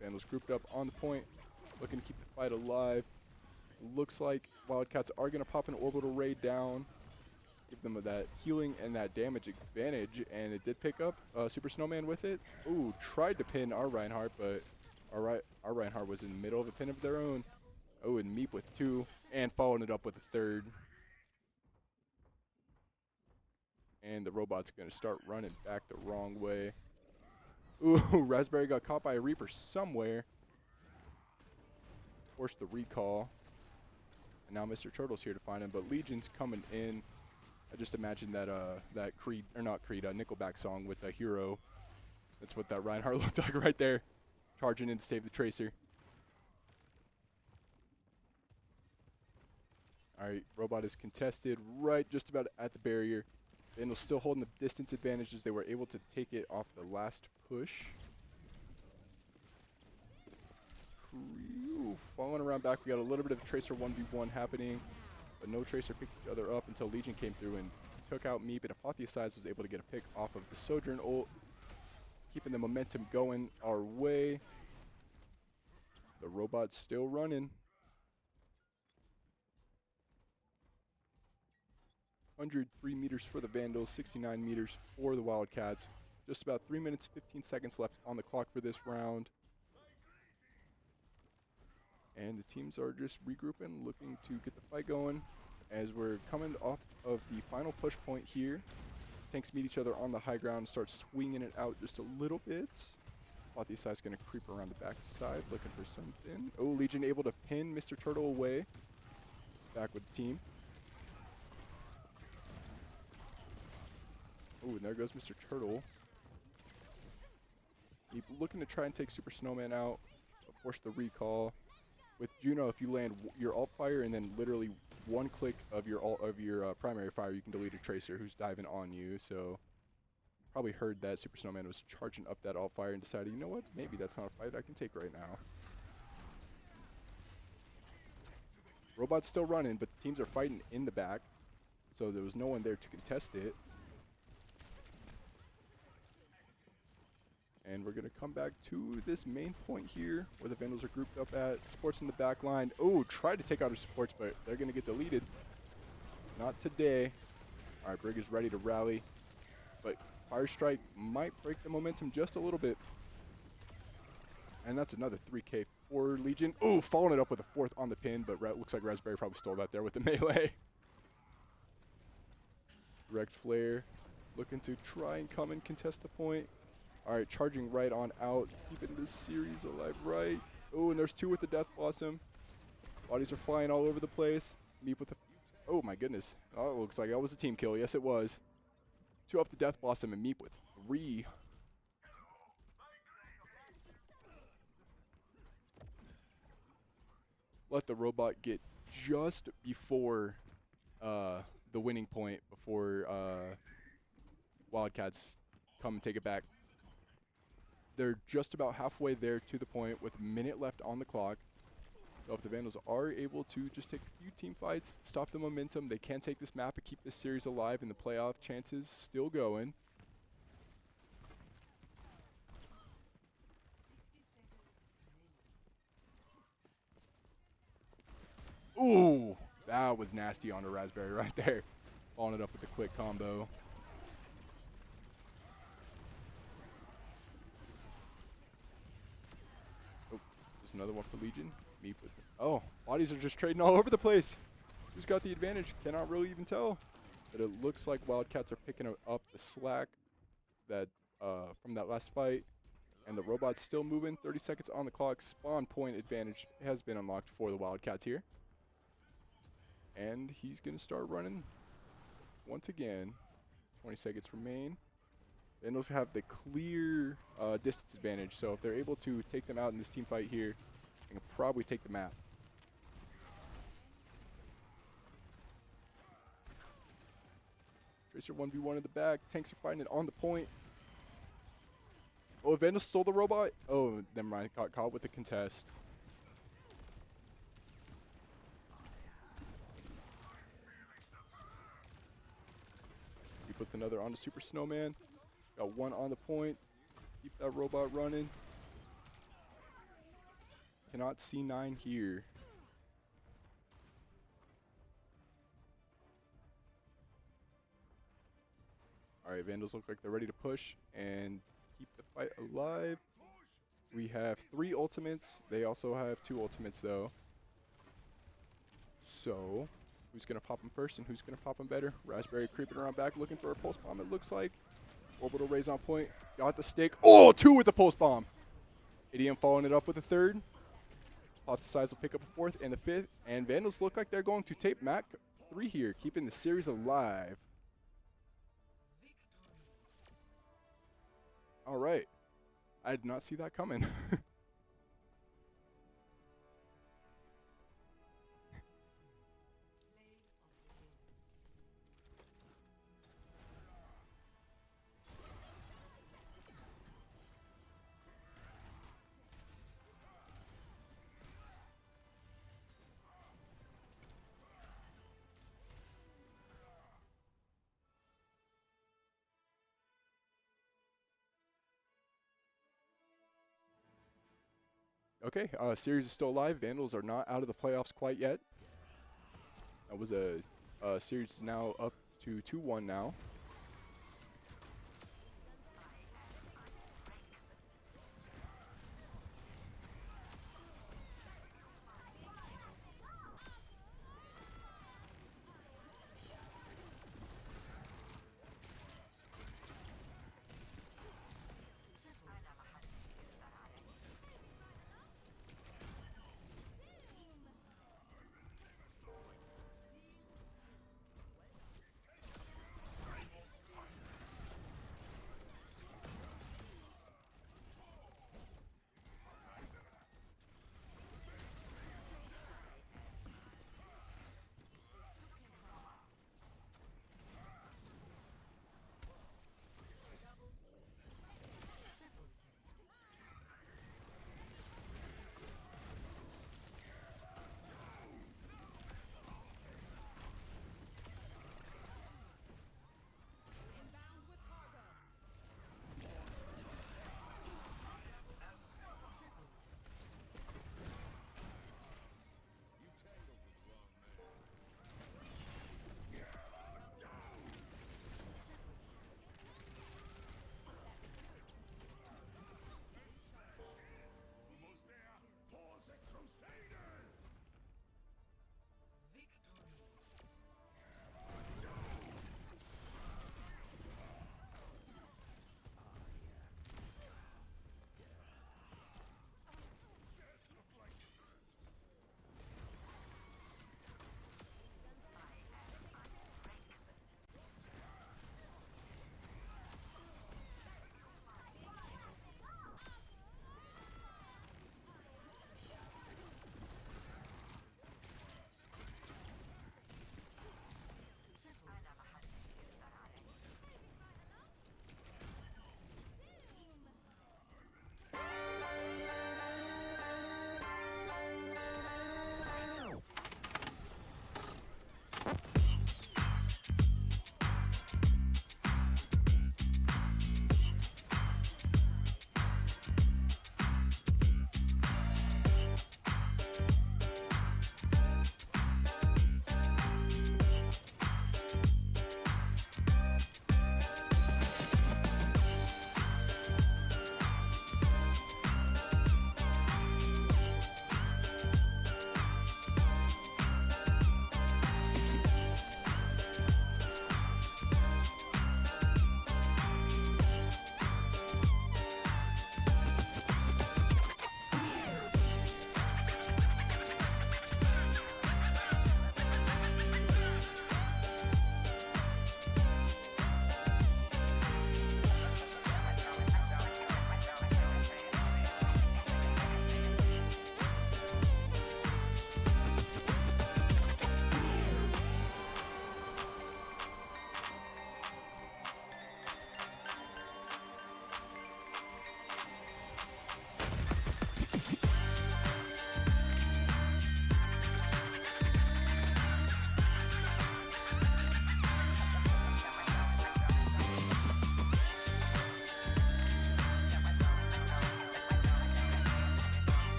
Vandals grouped up on the point, looking to keep the fight alive. Looks like Wildcats are going to pop an orbital raid down, give them that healing and that damage advantage, and it did pick up Super Snowman with it. Ooh, tried to pin our Reinhardt, but our Reinhardt was in the middle of a pin of their own. Oh, and Meep with two, and following it up with a third. And the robot's going to start running back the wrong way. Ooh, Raspberry got caught by a Reaper somewhere. Forced the recall. And now Mr. Turtle's here to find him, but Legion's coming in. I just imagine that that Creed, or not Creed, Nickelback song with the hero. That's what that Reinhardt looked like right there. Charging in to save the Tracer. All right, robot is contested right just about at the barrier. Vandals still holding the distance advantage as they were able to take it off the last push. Following around back, we got a little bit of a Tracer 1v1 happening, but no Tracer picked each other up until Legion came through and took out Meep, and Apotheosize was able to get a pick off of the Sojourn ult, keeping the momentum going our way. The robot's still running. 103 meters for the Vandals, 69 meters for the Wildcats. Just about 3 minutes, 15 seconds left on the clock for this round. And the teams are just regrouping, looking to get the fight going. As we're coming off of the final push point here, tanks meet each other on the high ground and start swinging it out just a little bit. Apotheosize going to creep around the back side, looking for something. Oh, Legion able to pin Mr. Turtle away. Back with the team. Oh, and there goes Mr. Turtle. looking to try and take Super Snowman out, force the recall. With Juno, if you land your alt fire and then literally one click of your primary fire, you can delete a Tracer who's diving on you. So probably heard that Super Snowman was charging up that alt fire and decided, you know what, maybe that's not a fight I can take right now. Robot's still running, but the teams are fighting in the back, so there was no one there to contest it. And we're going to come back to this main point here where the Vandals are grouped up at. Supports in the back line. Oh, tried to take out our supports, but they're going to get deleted. Not today. All right, Brig is ready to rally. But Fire Strike might break the momentum just a little bit. And that's another 3K for Legion. Oh, following it up with a fourth on the pin, but looks like Raspberry probably stole that there with the melee. Direct Flare looking to try and come and contest the point. All right, charging right on out, keeping this series alive right. Oh, and there's two with the Death Blossom. Bodies are flying all over the place. Meep with the, oh my goodness. Oh, it looks like that was a team kill. Yes, it was. Two off the Death Blossom and Meep with 3. Let the robot get just before the winning point, before Wildcats come and take it back. They're just about halfway there to the point with a minute left on the clock. So if the Vandals are able to just take a few team fights, stop the momentum, they can take this map and keep this series alive and the playoff chances still going. 60 seconds. Ooh, that was nasty on the Raspberry right there. Following it up with a quick combo. Another one for Legion. Meep with it. Oh, bodies are just trading all over the place. Who's got the advantage? Cannot really even tell. But it looks like Wildcats are picking up the slack that from that last fight. And the robot's still moving. 30 seconds on the clock. Spawn point advantage has been unlocked for the Wildcats here. And he's going to start running once again. 20 seconds remain. Vandals have the clear distance advantage, so if they're able to take them out in this team fight here, they can probably take the map. Tracer 1v1 in the back. Tanks are fighting it on the point. Oh, Vandals stole the robot. Oh, never mind. Got caught with the contest. He puts another on the Super Snowman. Got one on the point. Keep that robot running. Cannot see 9 here. All right, Vandals look like they're ready to push and keep the fight alive. We have 3 ultimates. They also have 2 ultimates, though. So, who's going to pop them first and who's going to pop them better? Raspberry creeping around back looking for a pulse bomb, it looks like. Orbital raise on point. Got the stick. Oh, 2 with the pulse bomb. Idiom following it up with a 3rd. Hypothesize will pick up a 4th and the 5th. And Vandals look like they're going to tape Mac 3 here, keeping the series alive. All right. I did not see that coming. Okay, series is still alive. Vandals are not out of the playoffs quite yet. That was a series is now up to 2-1 now.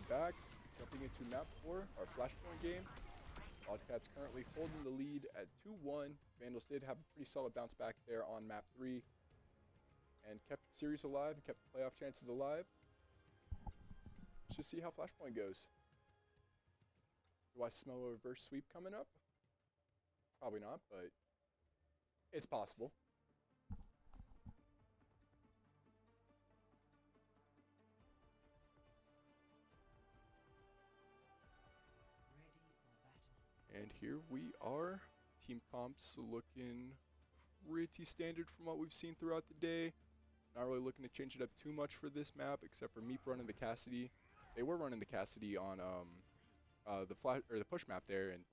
are back, jumping into map 4, our Flashpoint game. Wildcats currently holding the lead at 2-1. Vandals did have a pretty solid bounce back there on map 3 and kept the series alive and kept the playoff chances alive. Let's just see how Flashpoint goes. Do I smell a reverse sweep coming up? Probably not, but it's possible. And here we are. Team comps looking pretty standard from what we've seen throughout the day. Not really looking to change it up too much for this map, except for Meep running the Cassidy. They were running the Cassidy on the push map there, and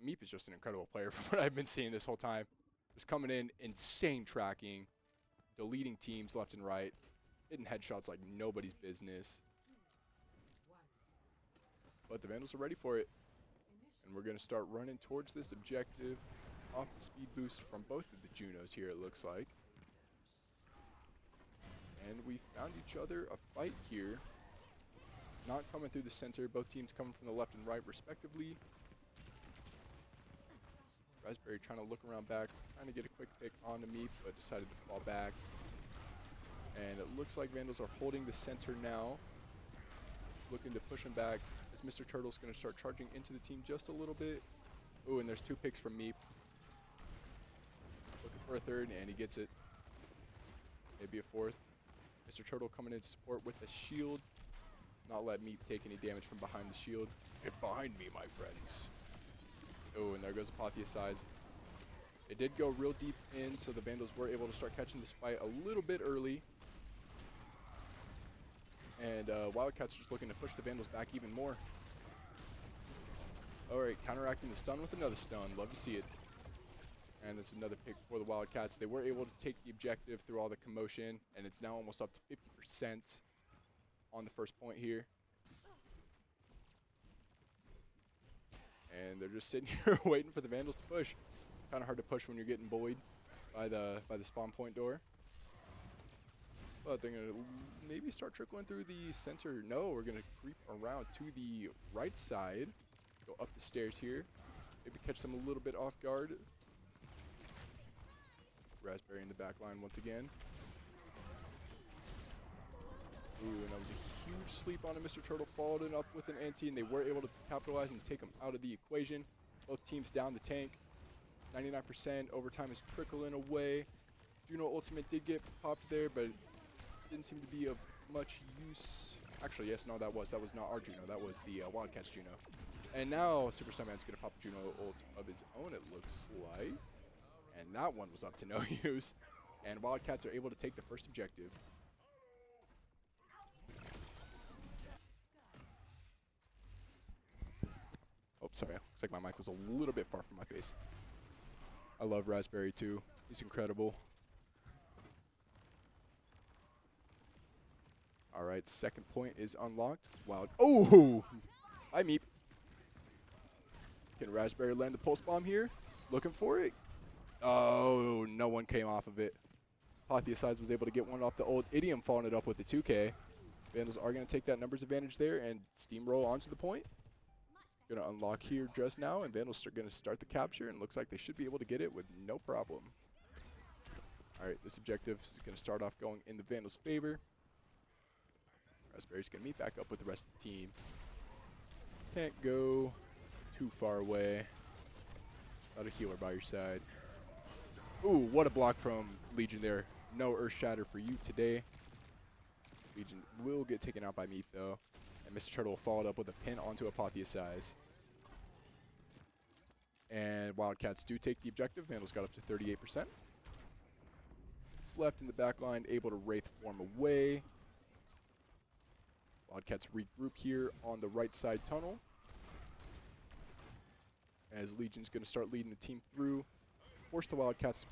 Meep is just an incredible player from what I've been seeing this whole time. Just coming in, insane tracking, deleting teams left and right, hitting headshots like nobody's business. But the Vandals are ready for it. And we're going to start running towards this objective off the speed boost from both of the Junos here, it looks like. And we found each other a fight here. Not coming through the center, both teams coming from the left and right respectively. Raspberry trying to look around back, trying to get a quick pick on the Meep, but decided to fall back. And it looks like Vandals are holding the center now. Looking to push him back as Mr. Turtle's going to start charging into the team just a little bit. Ooh, and there's 2 picks from Meep. Looking for a third, and he gets it. Maybe a fourth. Mr. Turtle coming in to support with a shield. Not let Meep take any damage from behind the shield. Get behind me, my friends. Oh, and there goes Apotheosize. It did go real deep in, so the Vandals were able to start catching this fight a little bit early. And Wildcats just looking to push the Vandals back even more. Alright, counteracting the stun with another stun. Love to see it. And it's another pick for the Wildcats. They were able to take the objective through all the commotion, and it's now almost up to 50% on the first point here. And they're just sitting here waiting for the Vandals to push. Kind of hard to push when you're getting bullied by the spawn point door. But they're going to maybe start trickling through the center. No, we're going to creep around to the right side. Go up the stairs here. Maybe catch them a little bit off guard. Raspberry in the back line once again. Ooh, and that was a huge sleep on him. Mr. Turtle followed it up with an anti, and they were able to capitalize and take him out of the equation. Both teams down the tank. 99%. Overtime is trickling away. Juno Ultimate did get popped there, but didn't seem to be of much use. Actually, yes, no, that was not our Juno. That was the Wildcats Juno. And now Super Snowman's going to pop a Juno ult of his own, it looks like. And that one was up to no use. And Wildcats are able to take the first objective. Oh, sorry. Looks like my mic was a little bit far from my face. I love Raspberry too. He's incredible. All right, second point is unlocked. Wild. Oh! Hi, Meep. Can Raspberry land the pulse bomb here? Looking for it. Oh, no one came off of it. Apotheosize was able to get one off the old Idiom, following it up with the 2K. Vandals are going to take that numbers advantage there and steamroll onto the point. Going to unlock here just now, and Vandals are going to start the capture, and looks like they should be able to get it with no problem. All right, this objective is going to start off going in the Vandals' favor. Raspberry's going to meet back up with the rest of the team. Can't go too far away. Got a healer by your side. Ooh, what a block from Legion there. No Earth Shatter for you today. Legion will get taken out by Meep, though. And Mr. Turtle followed up with a pin onto Apotheosize. And Wildcats do take the objective. Vandals got up to 38%. It's left in the back line, able to Wraith form away. Wildcats regroup here on the right side tunnel. As Legion's going to start leading the team through. Force the Wildcats to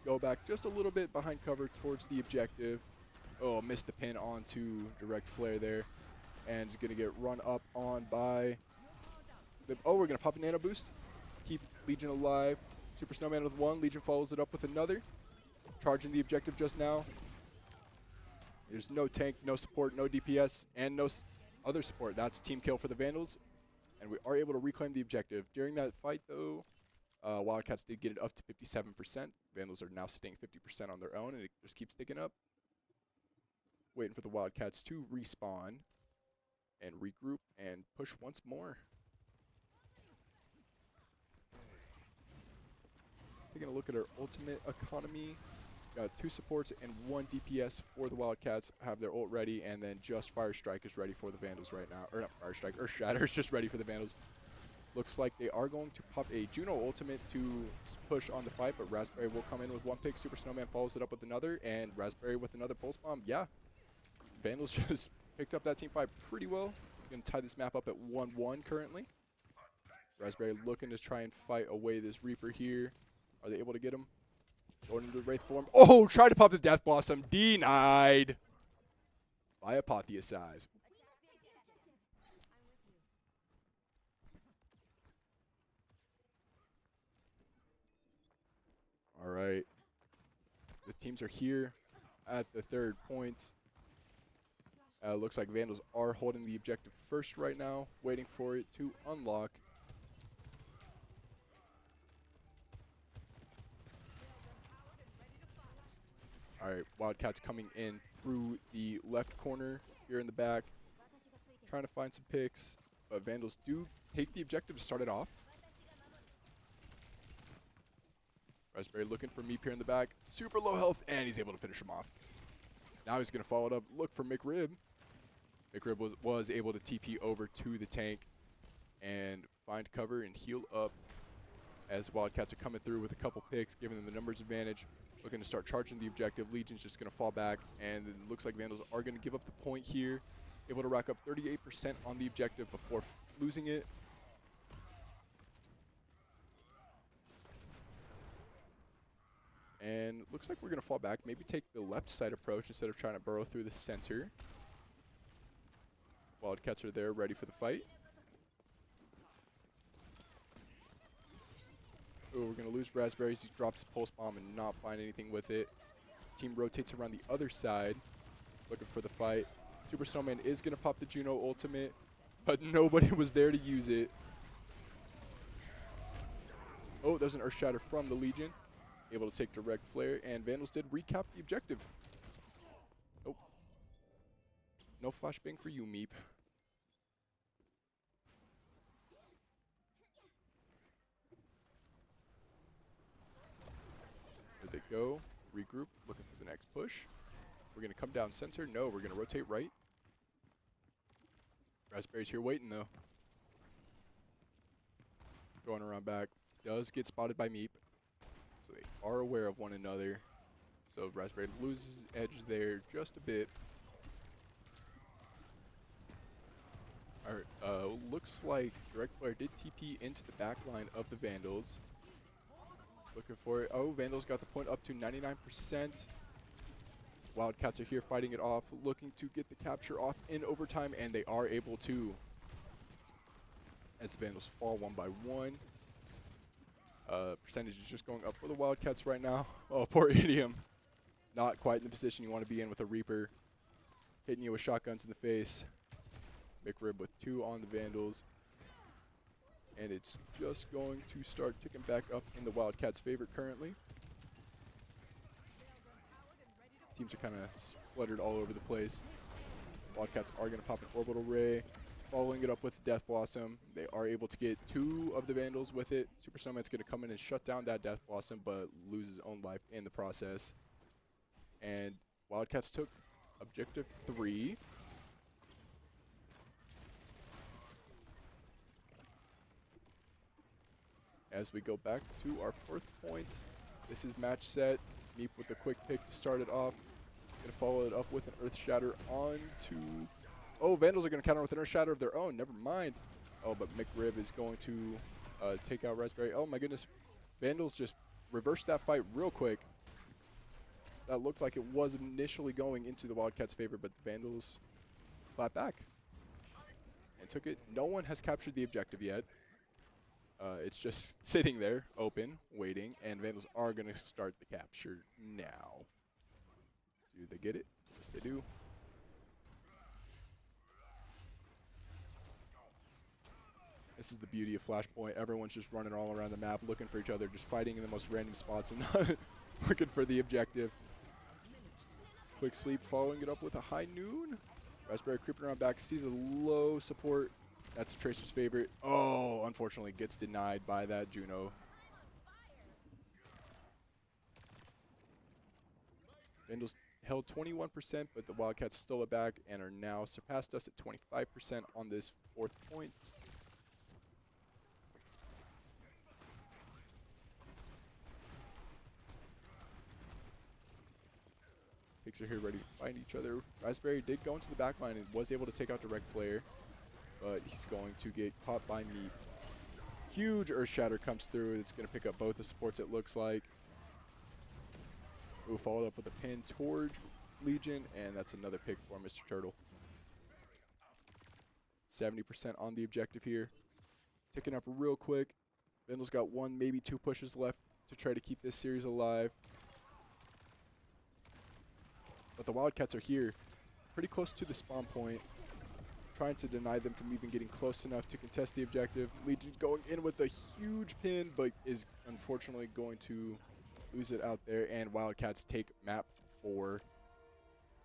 go back just a little bit behind cover towards the objective. Oh, missed the pin onto direct flare there. And is going to get run up on by... Oh, we're going to pop a nano boost. Keep Legion alive. Super Snowman with one. Legion follows it up with another. Charging the objective just now. There's no tank, no support, no DPS, and no other support. That's team kill for the Vandals, and we are able to reclaim the objective. During that fight, though, Wildcats did get it up to 57%. Vandals are now sitting 50% on their own, and it just keeps ticking up. Waiting for the Wildcats to respawn and regroup and push once more. Taking a look at our ultimate economy. Got 2 supports and 1 DPS for the Wildcats. Have their ult ready, and then just Fire Strike is ready for the Vandals right now. Or not Fire Strike, Earth Shatter is just ready for the Vandals. Looks like they are going to pop a Juno ultimate to push on the fight, but Raspberry will come in with 1 pick. Super Snowman follows it up with another, and Raspberry with another Pulse Bomb. Yeah, Vandals just picked up that team fight pretty well. Going to tie this map up at 1-1 currently. Raspberry looking to try and fight away this Reaper here. Are they able to get him? Going into the Wraith form. Oh, tried to pop the Death Blossom. Denied by Apotheosize. All right. The teams are here at the 3rd point. Looks like Vandals are holding the objective first right now, waiting for it to unlock. All right, Wildcats coming in through the left corner here in the back, trying to find some picks, but Vandals do take the objective to start it off. Raspberry looking for Meep here in the back. Super low health, and he's able to finish him off. Now he's going to follow it up, look for McRib. McRib was able to TP over to the tank and find cover and heal up as the Wildcats are coming through with a couple picks, giving them the numbers advantage. Looking to start charging the objective. Legion's just going to fall back, and it looks like Vandals are going to give up the point here. Able to rack up 38% on the objective before losing it. And looks like we're going to fall back. Maybe take the left side approach instead of trying to burrow through the center. Wildcats are there, ready for the fight. Oh, we're going to lose Raspberries. He drops a Pulse Bomb and not find anything with it. Team rotates around the other side, looking for the fight. Super Snowman is going to pop the Juno ultimate, but nobody was there to use it. Oh, there's an Earth Shatter from the Legion. Able to take direct flare, and Vandals did recap the objective. Oh. No flashbang for you, Meep. There they go. Regroup, looking for the next push. We're going to come down center. No, we're going to rotate right. Raspberry's here waiting, though. Going around back. Does get spotted by Meep. So they are aware of one another. So Raspberry loses edge there just a bit. Alright, looks like Direct Flare did TP into the back line of the Vandals. Looking for it. Oh, Vandals got the point up to 99%. Wildcats are here fighting it off, looking to get the capture off in overtime, and they are able to. As the Vandals fall 1 by 1. Percentage is just going up for the Wildcats right now. Oh, poor Idiom. Not quite in the position you want to be in with a Reaper. Hitting you with shotguns in the face. McRib with 2 on the Vandals. And it's just going to start ticking back up in the Wildcats' favor currently. Teams are kind of spluttered all over the place. Wildcats are going to pop an Orbital Ray. Following it up with Death Blossom. They are able to get 2 of the Vandals with it. Super Snowman's going to come in and shut down that Death Blossom, but lose his own life in the process. And Wildcats took objective 3. As we go back to our 4th point, this is match set. Meep with a quick pick to start it off. Going to follow it up with an Earth Shatter onto... Oh, Vandals are going to counter with an Earth Shatter of their own. Never mind. Oh, but McRib is going to take out Raspberry. Oh, my goodness. Vandals just reversed that fight real quick. That looked like it was initially going into the Wildcats' favor, but the Vandals fought back and took it. No one has captured the objective yet. It's just sitting there, open, waiting, and Vandals are going to start the capture now. Do they get it? Yes, they do. This is the beauty of Flashpoint. Everyone's just running all around the map, looking for each other, just fighting in the most random spots and not looking for the objective. Quick sleep, following it up with a high noon. Raspberry creeping around back, sees a low support. That's a Tracer's favorite. Oh, unfortunately gets denied by that Juno. Vandals held 21%, but the Wildcats stole it back and are now surpassed us at 25% on this 4th point. Pigs are here ready to find each other. Raspberry did go into the back line and was able to take out Direct Player, but he's going to get caught by Meat. Huge Earth Shatter comes through. It's going to pick up both the supports, it looks like. Ooh, followed up with a pin toward Legion, and that's another pick for Mr. Turtle. 70% on the objective here. Ticking up real quick. Vandals got 1, maybe 2 pushes left to try to keep this series alive. But the Wildcats are here, pretty close to the spawn point, trying to deny them from even getting close enough to contest the objective. Legion going in with a huge pin, but is unfortunately going to lose it out there, and Wildcats take map 4.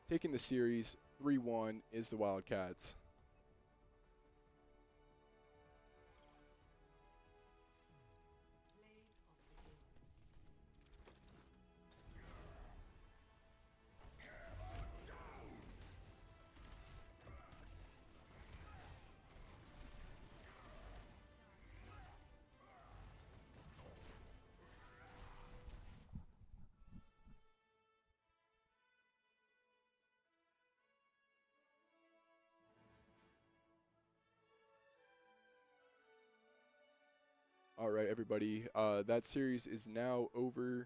Taking the series 3-1 is the Wildcats. All right, everybody. That series is now over.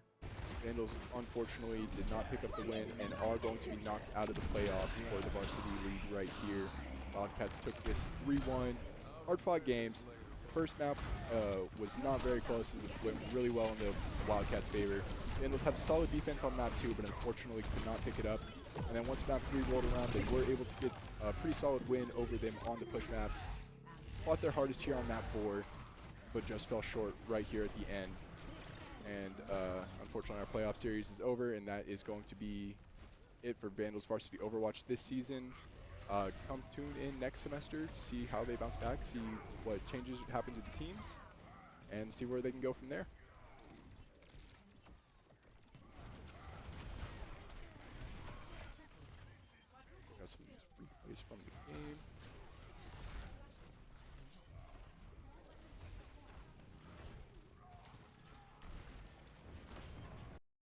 Vandals, unfortunately, did not pick up the win and are going to be knocked out of the playoffs for the varsity league right here. Wildcats took this 3-1. Hard-fought games. The first map was not very close. It went really well in the Wildcats' favor. Vandals had solid defense on map 2, but unfortunately could not pick it up. And then once map 3 rolled around, they were able to get a pretty solid win over them on the push map. Fought their hardest here on map 4. But just fell short right here at the end. And unfortunately, our playoff series is over, and that is going to be it for Vandals Varsity Overwatch this season. Come tune in next semester to see how they bounce back, see what changes happen to the teams, and see where they can go from there. Got some replays from the game.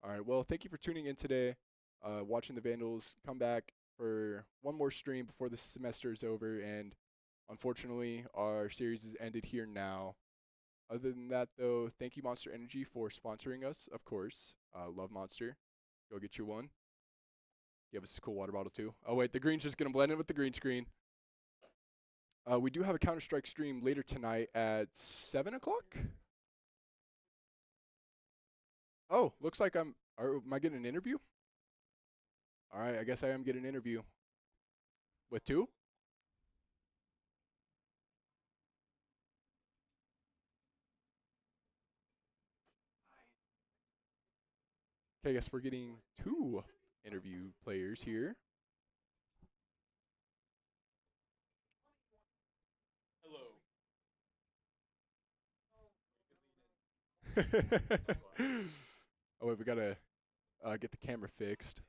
All right, well, thank you for tuning in today, watching the Vandals come back for one more stream before the semester is over, and unfortunately, our series is ended here now. Other than that, though, thank you, Monster Energy, for sponsoring us, of course. Love Monster. Go get you one. Give us a cool water bottle, too. Oh, wait, the green's just going to blend in with the green screen. We do have a Counter-Strike stream later tonight at 7 o'clock? Oh, looks like am I getting an interview? All right, I guess I am getting an interview. With 2? Okay, I guess we're getting 2 interview players here. Oh, wait, we got to get the camera fixed.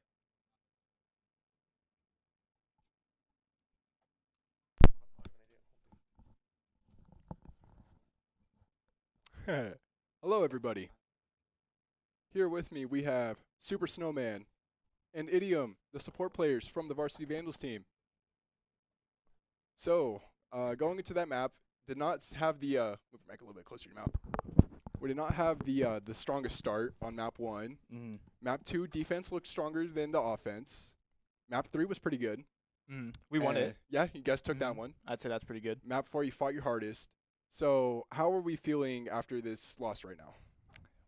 Hello, everybody. Here with me, we have Super Snowman and Idiom, the support players from the Varsity Vandals team. So, going into that map, did not have the move your mic a little bit closer to your mouth. We did not have the strongest start on map 1. Map 2, defense looked stronger than the offense. Map 3 was pretty good. We won it. Yeah, you guys took that one. I'd say that's pretty good. Map 4, you fought your hardest. So, how are we feeling after this loss right now?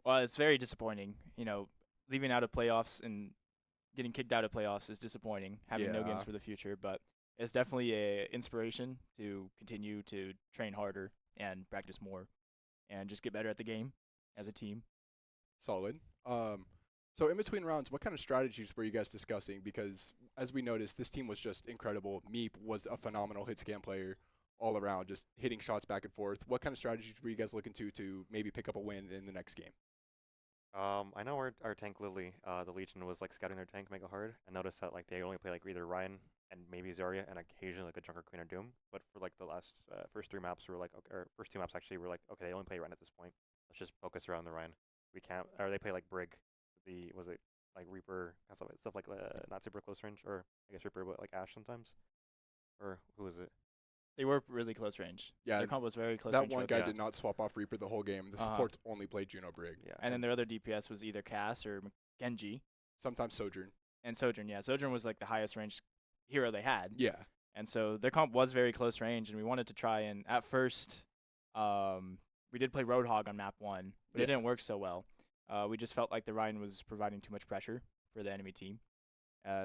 Well, it's very disappointing. You know, leaving out of playoffs and getting kicked out of playoffs is disappointing, having no games for the future. But it's definitely a inspiration to continue to train harder and practice more and just get better at the game as a team. Solid. So in between rounds, what kind of strategies were you guys discussing? Because as we noticed, this team was just incredible. Meep was a phenomenal hit scan player all around, just hitting shots back and forth. What kind of strategies were you guys looking to maybe pick up a win in the next game? I know our tank Lily, the Legion was like scouting their tank mega hard. I noticed that like they only play like either Ryan and maybe Zarya and occasionally like a Junker Queen or Doom. But for like the last first 3 maps, we were like, okay, or first 2 maps actually, we're like, okay, they only play Ryan at this point. Let's just focus around the Ryan. We can't, or they play like Brig. Was it like Reaper, stuff like not super close range, or I guess Reaper, but like Ashe sometimes, or who was it? They were really close range. Yeah, their comp was very close that range. one with guy us. did not swap off Reaper the whole game. The supports only played Juno Brig. Yeah, And then their other DPS was either Cass or Genji. Sometimes Sojourn. And Sojourn, yeah. Sojourn was like the highest range hero they had. Yeah. And so their comp was very close range, and we wanted to try and at first, we did play Roadhog on map 1. But Yeah. it didn't work so well. We just felt like the Ryan was providing too much pressure for the enemy team.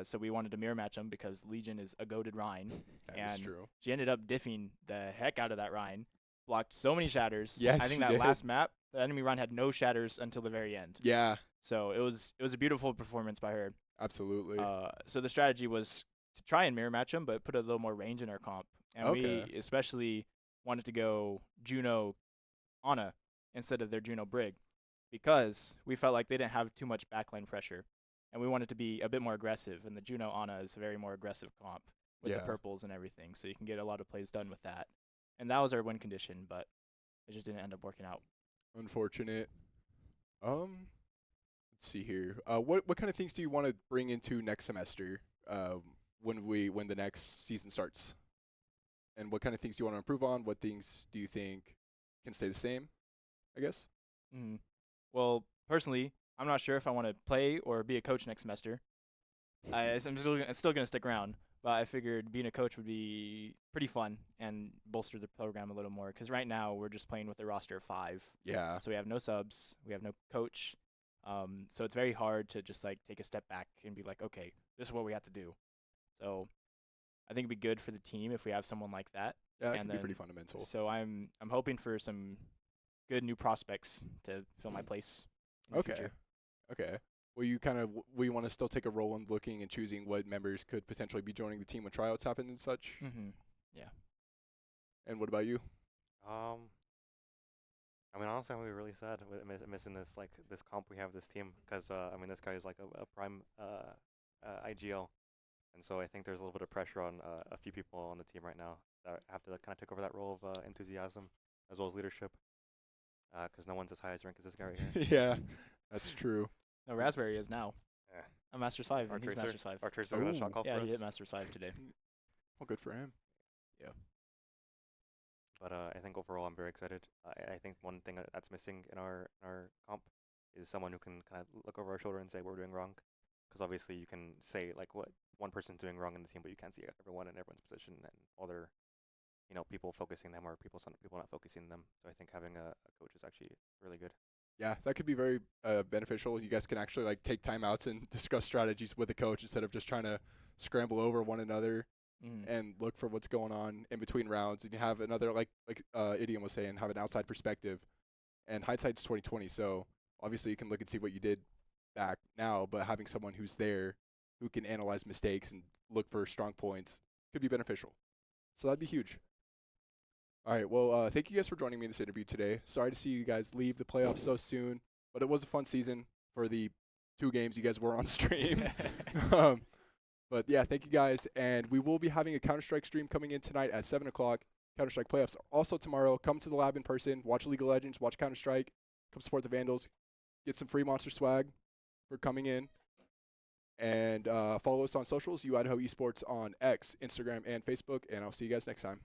So we wanted to mirror match them because Legion is a goated Ryan. That is And true. she ended up diffing the heck out of that Ryan. Blocked so many shatters. Yes, I think she that did. last map, the enemy Ryan had no shatters until the very end. Yeah, So it was a beautiful performance by her. absolutely. So the strategy was to try and mirror match him, but put a little more range in our comp. And Okay. we especially wanted to go Juno Ana instead of their Juno Brig because we felt like they didn't have too much backline pressure. And we wanted to be a bit more aggressive. And the Juno Ana is a very more aggressive comp with Yeah. the purples and everything. So you can get a lot of plays done with that. And that was our win condition, but it just didn't end up working out. Unfortunate. Let's see here. What kind of things do you want to bring into next semester? When the next season starts, and what kind of things do you want to improve on? What things do you think can stay the same? I guess. Mm-hmm. Well, personally, I'm not sure if I want to play or be a coach next semester. I'm still going to stick around, but I figured being a coach would be pretty fun and bolster the program a little more. Because right now we're just playing with a roster of 5, Yeah. so we have no subs, we have no coach, so it's very hard to just like take a step back and be like, okay, this is what we have to do. So I think it'd be good for the team if we have someone like that. Yeah, that And can be pretty then- fundamental. So I'm hoping for some good new prospects to fill my place in the Okay. future. Okay. Will you want to still take a role in looking and choosing what members could potentially be joining the team when tryouts happen and such? Mm-hmm. Yeah. And what about you? I mean, honestly, I'm gonna be really sad with missing this this comp we have this team because I mean this guy is like a prime IGL, and so I think there's a little bit of pressure on a few people on the team right now that have to kind of take over that role of enthusiasm as well as leadership, because no one's as high as rank as this guy right here. Yeah, that's true. No, Raspberry is now. Yeah. I'm Masters 5, Our and he's Tracer, Masters 5. our Tracer's gonna shot Ooh. call Yeah, for he us. hit Masters 5 today. Well, good for him. But I think overall I'm very excited. I think one thing that's missing in our comp is someone who can kind of look over our shoulder and say what we're doing wrong. Because obviously you can say like what one person's doing wrong in the team, but you can't see everyone in everyone's position and other, people focusing them or people not focusing them. So I think having a coach is actually really good. Yeah, that could be very beneficial. You guys can actually like take timeouts and discuss strategies with the coach instead of just trying to scramble over one another and look for what's going on in between rounds. And you have another like Idiom was saying, have an outside perspective. And hindsight's 20/20, so obviously you can look and see what you did back now, but having someone who's there who can analyze mistakes and look for strong points could be beneficial. So that'd be huge. All right, well, thank you guys for joining me in this interview today. Sorry to see you guys leave the playoffs so soon, but it was a fun season for the 2 games you guys were on stream. But yeah, thank you guys, and we will be having a Counter-Strike stream coming in tonight at 7 o'clock. Counter-Strike playoffs are also tomorrow. Come to the lab in person, watch League of Legends, watch Counter-Strike, come support the Vandals, get some free Monster swag for coming in, and follow us on socials, U Idaho Esports on X, Instagram, and Facebook, and I'll see you guys next time.